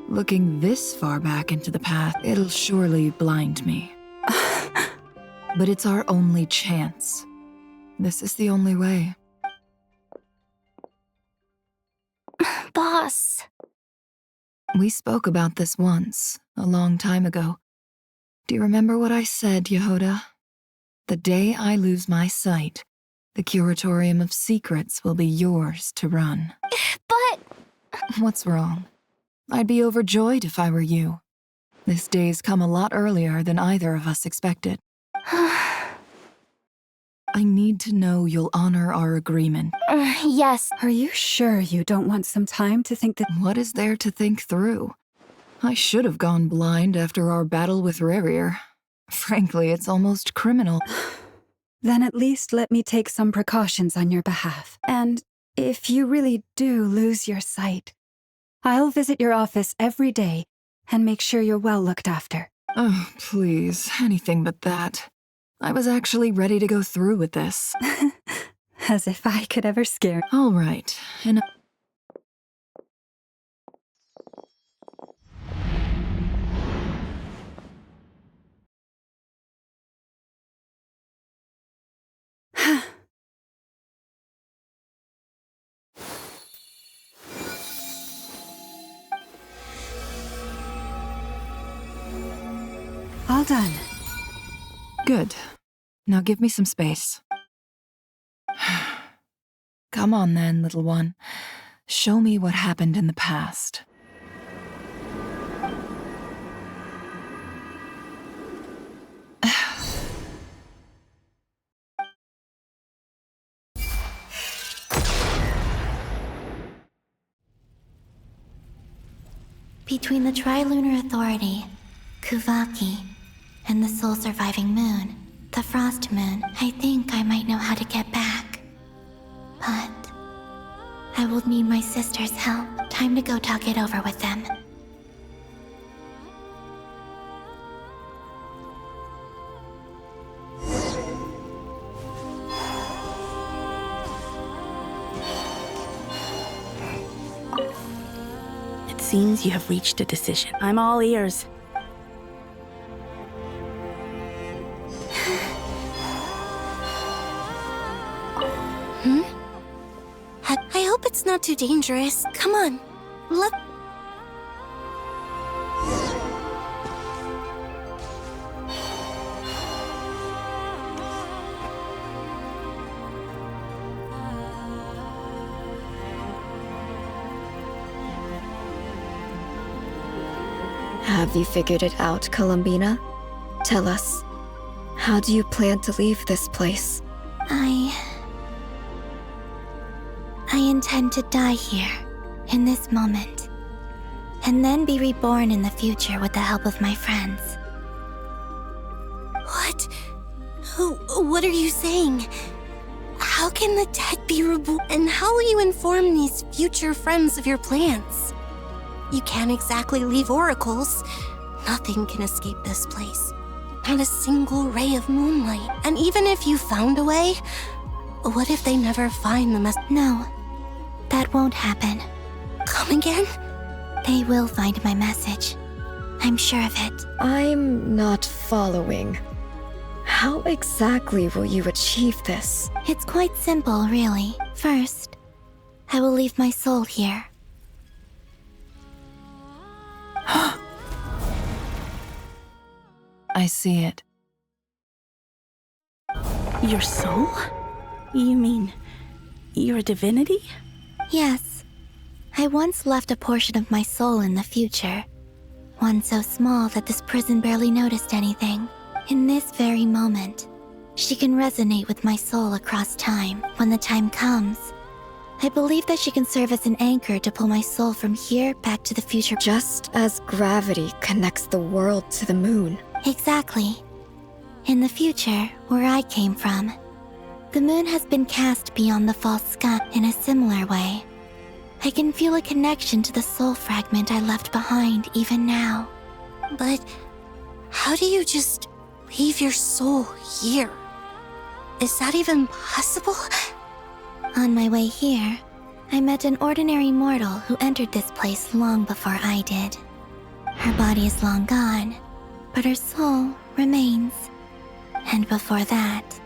[SPEAKER 18] Looking this far back into the past, it'll surely blind me. But it's our only chance. This is the only way.
[SPEAKER 10] Boss.
[SPEAKER 18] We spoke about this once, a long time ago. Do you remember what I said, Yehoda? The day I lose my sight, the Curatorium of Secrets will be yours to run.
[SPEAKER 10] But...
[SPEAKER 18] What's wrong? I'd be overjoyed if I were you. This day's come a lot earlier than either of us expected. I need to know you'll honor our agreement.
[SPEAKER 10] Yes.
[SPEAKER 8] Are you sure you don't want some time to think that—
[SPEAKER 18] What is there to think through? I should have gone blind after our battle with Rerir. Frankly, it's almost criminal.
[SPEAKER 8] Then at least let me take some precautions on your behalf. And if you really do lose your sight, I'll visit your office every day and make sure you're well looked after.
[SPEAKER 18] Oh, please, anything but that. I was actually ready to go through with this.
[SPEAKER 8] As if I could ever scare—
[SPEAKER 18] All right,
[SPEAKER 8] All done.
[SPEAKER 18] Good. Now give me some space. Come on then, little one. Show me what happened in the past.
[SPEAKER 11] Between the Trilunar Authority, Kuvaki, and the sole surviving moon, the Frost Moon, I think I might know how to get back. But I will need my sister's help. Time to go talk it over with them.
[SPEAKER 22] It seems you have reached a decision. I'm all ears.
[SPEAKER 20] I hope it's not too dangerous. Come on.
[SPEAKER 21] Have you figured it out, Columbina? Tell us, how do you plan to leave this place?
[SPEAKER 11] I intend to die here, in this moment, and then be reborn in the future with the help of my friends.
[SPEAKER 20] What? What are you saying? How can the dead be reborn? And how will you inform these future friends of your plans? You can't exactly leave oracles. Nothing can escape this place. Not a single ray of moonlight. And even if you found a way, what if they never find the
[SPEAKER 11] No, that won't happen.
[SPEAKER 20] Come again?
[SPEAKER 11] They will find my message. I'm sure of it.
[SPEAKER 21] I'm not following. How exactly will you achieve this?
[SPEAKER 11] It's quite simple, really. First, I will leave my soul here.
[SPEAKER 18] I see it.
[SPEAKER 22] Your soul? You mean your divinity?
[SPEAKER 11] Yes. I once left a portion of my soul in the future. One so small that this prison barely noticed anything. In this very moment, she can resonate with my soul across time. When the time comes, I believe that she can serve as an anchor to pull my soul from here back to the future.
[SPEAKER 21] Just as gravity connects the world to the moon.
[SPEAKER 11] Exactly. In the future, where I came from, the moon has been cast beyond the false sky in a similar way. I can feel a connection to the soul fragment I left behind even now.
[SPEAKER 20] But how do you just leave your soul here? Is that even possible?
[SPEAKER 11] On my way here, I met an ordinary mortal who entered this place long before I did. Her body is long gone, but her soul remains. And before that,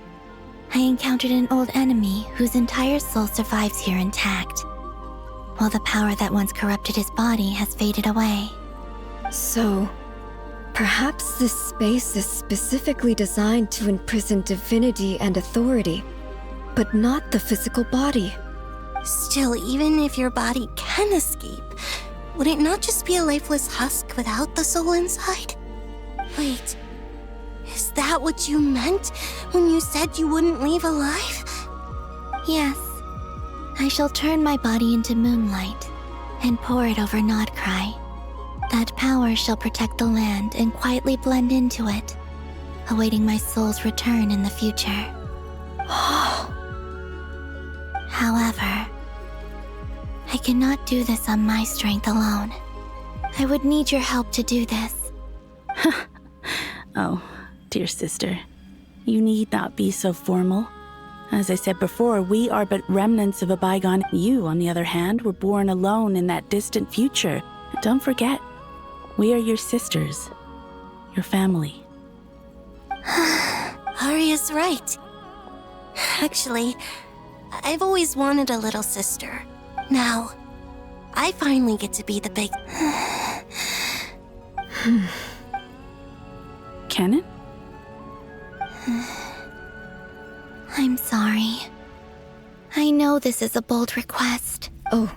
[SPEAKER 11] I encountered an old enemy whose entire soul survives here intact, while the power that once corrupted his body has faded away.
[SPEAKER 21] So, perhaps this space is specifically designed to imprison divinity and authority, but not the physical body.
[SPEAKER 20] Still, even if your body can escape, would it not just be a lifeless husk without the soul inside? Wait, is that what you meant when you said you wouldn't leave alive?
[SPEAKER 11] Yes. I shall turn my body into moonlight and pour it over Nodcry. That power shall protect the land and quietly blend into it, awaiting my soul's return in the future. However, I cannot do this on my strength alone. I would need your help to do this.
[SPEAKER 22] Oh, dear sister, you need not be so formal. As I said before, we are but remnants of a bygone. You, on the other hand, were born alone in that distant future. And don't forget, we are your sisters, your family.
[SPEAKER 20] Arya's right. Actually, I've always wanted a little sister. Now, I finally get to be the big...
[SPEAKER 22] Kennen?
[SPEAKER 11] I'm sorry. I know this is a bold request.
[SPEAKER 21] Oh,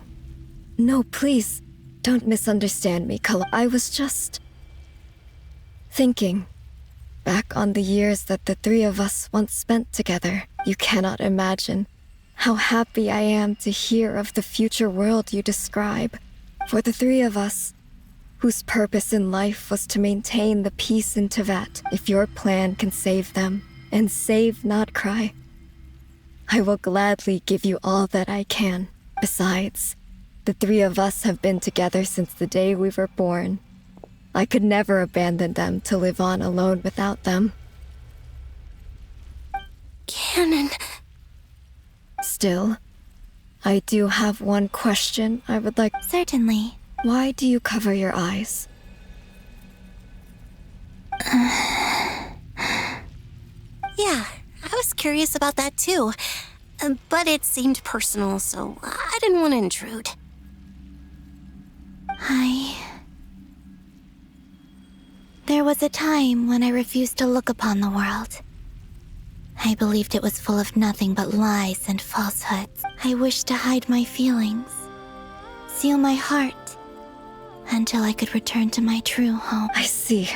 [SPEAKER 21] no, please, don't misunderstand me, Kala. I was just thinking back on the years that the three of us once spent together. You cannot imagine how happy I am to hear of the future world you describe. For the three of us, whose purpose in life was to maintain the peace in Teyvat. If your plan can save them, and save Nodcry, I will gladly give you all that I can. Besides, the three of us have been together since the day we were born. I could never abandon them to live on alone without them.
[SPEAKER 20] Kennen...
[SPEAKER 21] Still, I do have one question I would like...
[SPEAKER 11] Certainly.
[SPEAKER 21] Why do you cover your eyes?
[SPEAKER 20] Yeah, I was curious about that too. But it seemed personal, so I didn't want to intrude.
[SPEAKER 11] There was a time when I refused to look upon the world. I believed it was full of nothing but lies and falsehoods. I wished to hide my feelings, seal my heart, until I could return to my true home.
[SPEAKER 21] I see.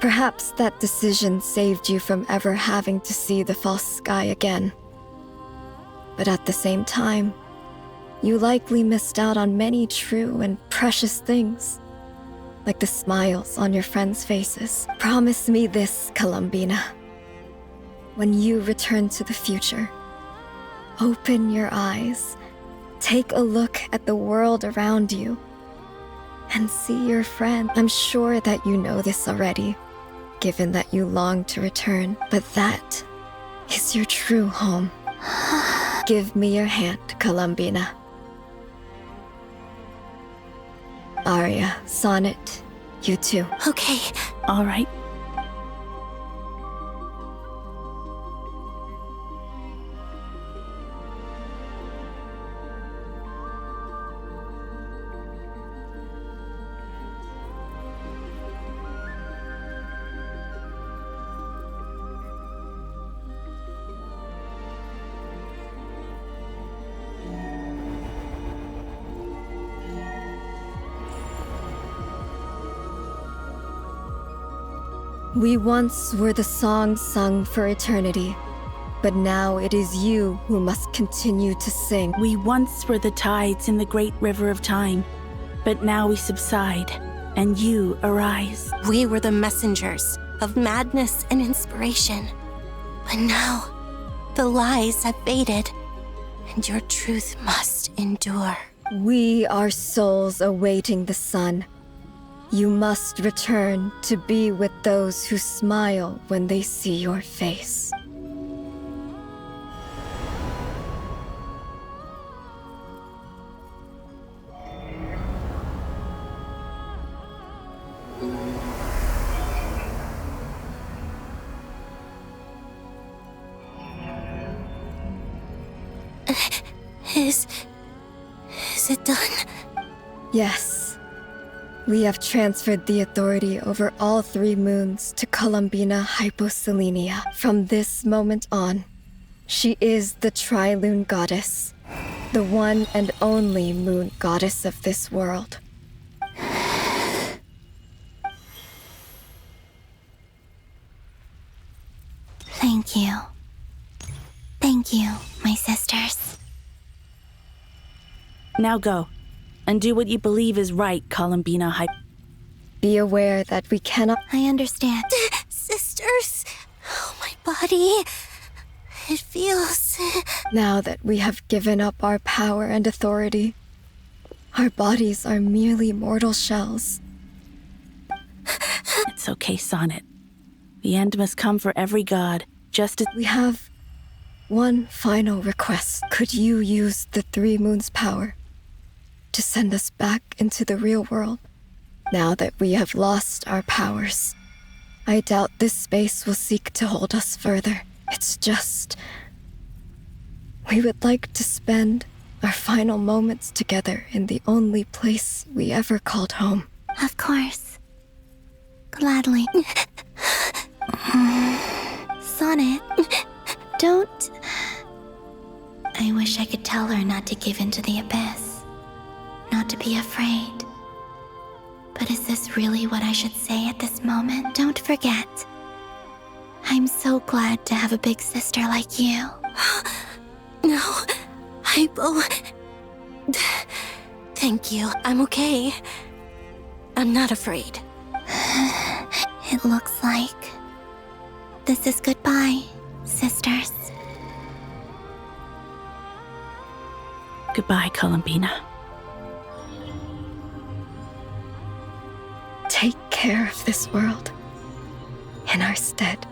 [SPEAKER 21] Perhaps that decision saved you from ever having to see the false sky again. But at the same time, you likely missed out on many true and precious things, like the smiles on your friends' faces. Promise me this, Columbina. When you return to the future, open your eyes, take a look at the world around you, and see your friend. I'm sure that you know this already, given that you long to return, but that is your true home. Give me your hand, Columbina. Arya, Sonnet, you too.
[SPEAKER 20] Okay.
[SPEAKER 22] All right.
[SPEAKER 21] We once were the song sung for eternity, but now it is you who must continue to sing.
[SPEAKER 22] We once were the tides in the great river of time, but now we subside, and you arise.
[SPEAKER 20] We were the messengers of madness and inspiration, but now the lies have faded, and your truth must endure.
[SPEAKER 21] We are souls awaiting the sun. You must return to be with those who smile when they see your face.
[SPEAKER 20] Is it done?
[SPEAKER 21] Yes. We have transferred the authority over all 3 moons to Columbina Hyposelenia. From this moment on, she is the Tri-Lune Goddess, the one and only moon goddess of this world.
[SPEAKER 11] Thank you. Thank you, my sisters.
[SPEAKER 22] Now go, and do what you believe is right, Columbina Hype.
[SPEAKER 21] Be aware that we cannot...
[SPEAKER 11] I understand.
[SPEAKER 20] Sisters, oh, my body. It feels...
[SPEAKER 21] Now that we have given up our power and authority, our bodies are merely mortal shells.
[SPEAKER 22] It's okay, Sonnet. The end must come for every god, just as...
[SPEAKER 21] We have one final request. Could you use the 3 moons' power to send us back into the real world? Now that we have lost our powers, I doubt this space will seek to hold us further. It's just... we would like to spend our final moments together in the only place we ever called home.
[SPEAKER 11] Of course. Gladly. Sonnet, don't... I wish I could tell her not to give in to the abyss. Not to be afraid. But is this really what I should say at this moment? Don't forget. I'm so glad to have a big sister like you.
[SPEAKER 20] No, Hypo... Thank you, I'm okay. I'm not afraid.
[SPEAKER 11] It looks like... this is goodbye, sisters.
[SPEAKER 22] Goodbye, Columbina.
[SPEAKER 21] Take care of this world in our stead.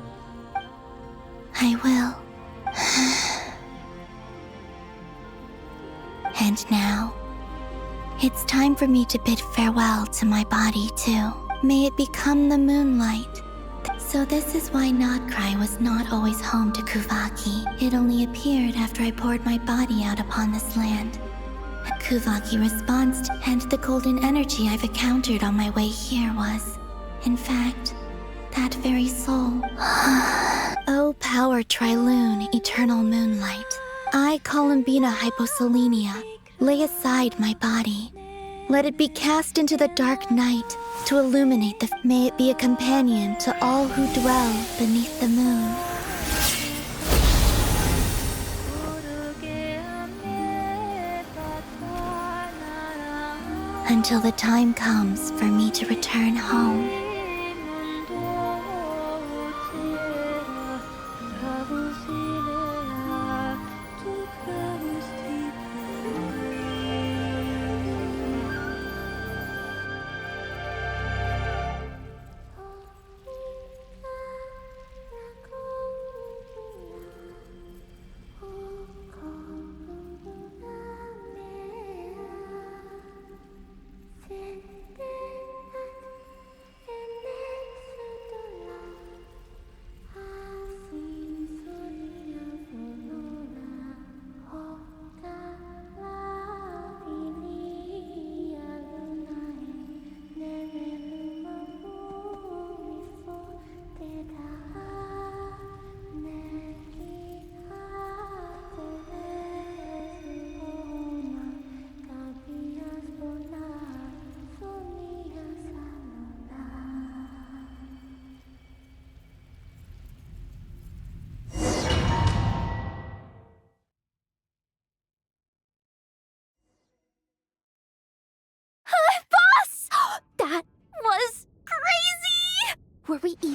[SPEAKER 11] I will. And now, it's time for me to bid farewell to my body too. May it become the moonlight. So this is why Notcry was not always home to Kuvaki. It only appeared after I poured my body out upon this land. A Kuvaki response, and the golden energy I've encountered on my way here was, in fact, that very soul. O power Tri-Lune, eternal moonlight. I, Columbina Hyposelenia, lay aside my body. Let it be cast into the dark night to illuminate the... May it be a companion to all who dwell beneath the moon. Until the time comes for me to return home.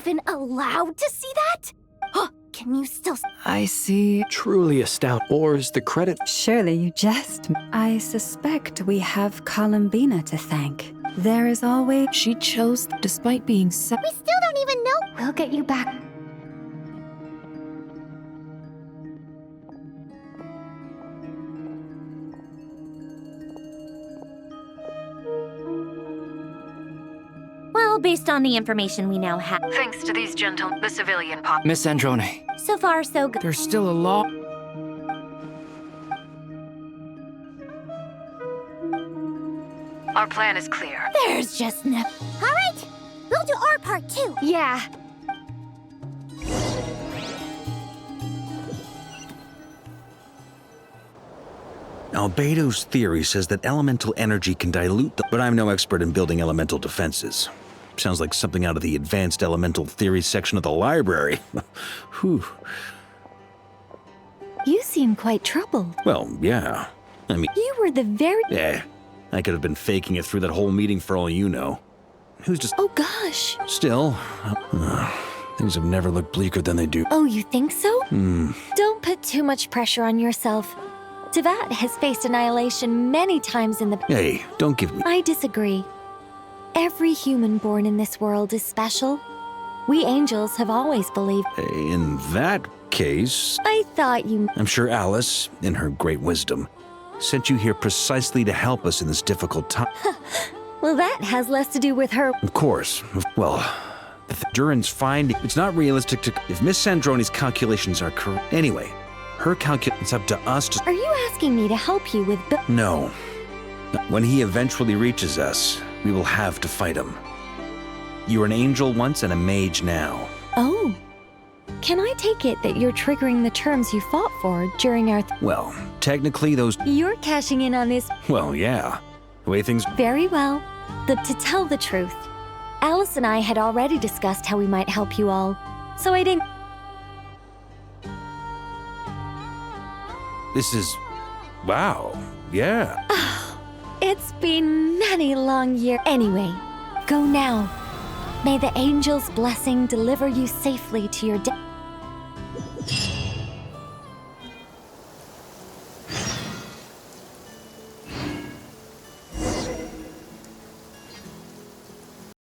[SPEAKER 15] even allowed to see that? Can you still...
[SPEAKER 18] I see.
[SPEAKER 14] Truly astounding. Or is the credit...
[SPEAKER 8] Surely you jest. I suspect we have Columbina to thank. There is always...
[SPEAKER 18] She chose, despite being
[SPEAKER 13] We still don't even know.
[SPEAKER 1] We'll get you back.
[SPEAKER 15] Well, based on the information we now have.
[SPEAKER 3] Thanks to these the civilian pop.
[SPEAKER 5] Miss Androne.
[SPEAKER 15] So far, so good.
[SPEAKER 6] There's still a law.
[SPEAKER 3] Our plan is clear.
[SPEAKER 15] There's just no...
[SPEAKER 13] All right, we'll do our part too.
[SPEAKER 1] Yeah.
[SPEAKER 16] Albedo's theory says that elemental energy can dilute but I'm no expert in building elemental defenses. Sounds like something out of the advanced elemental theory section of the library. Whew.
[SPEAKER 10] You seem quite troubled.
[SPEAKER 16] Well, yeah. I mean...
[SPEAKER 10] You were the very...
[SPEAKER 16] I could have been faking it through that whole meeting for all you know. Who's just...
[SPEAKER 10] Oh gosh.
[SPEAKER 16] Still, things have never looked bleaker than they do.
[SPEAKER 10] Oh, you think so? Don't put too much pressure on yourself. Teyvat has faced annihilation many times in the...
[SPEAKER 16] Hey, don't give me...
[SPEAKER 10] I disagree. Every human born in this world is special. We angels have always believed...
[SPEAKER 16] In that case...
[SPEAKER 10] I thought you...
[SPEAKER 16] I'm sure Alice, in her great wisdom, sent you here precisely to help us in this difficult time.
[SPEAKER 10] Well, that has less to do with her...
[SPEAKER 16] Of course. Well, the Duran's finding... It's not realistic to... If Miss Sandroni's calculations are correct... Anyway, her it's up to us to...
[SPEAKER 10] Are you asking me to help you with...
[SPEAKER 16] No. When he eventually reaches us, we will have to fight him. You were an angel once and a mage now.
[SPEAKER 10] Oh. Can I take it that you're triggering the terms you fought for during our...
[SPEAKER 16] Well, technically those...
[SPEAKER 10] You're cashing in on this...
[SPEAKER 16] Well, yeah. The way things...
[SPEAKER 10] Very well. To tell the truth, Alice and I had already discussed how we might help you all, so I didn't...
[SPEAKER 16] This is... Wow. Yeah.
[SPEAKER 10] It's been many long years. Anyway, go now. May the angel's blessing deliver you safely to your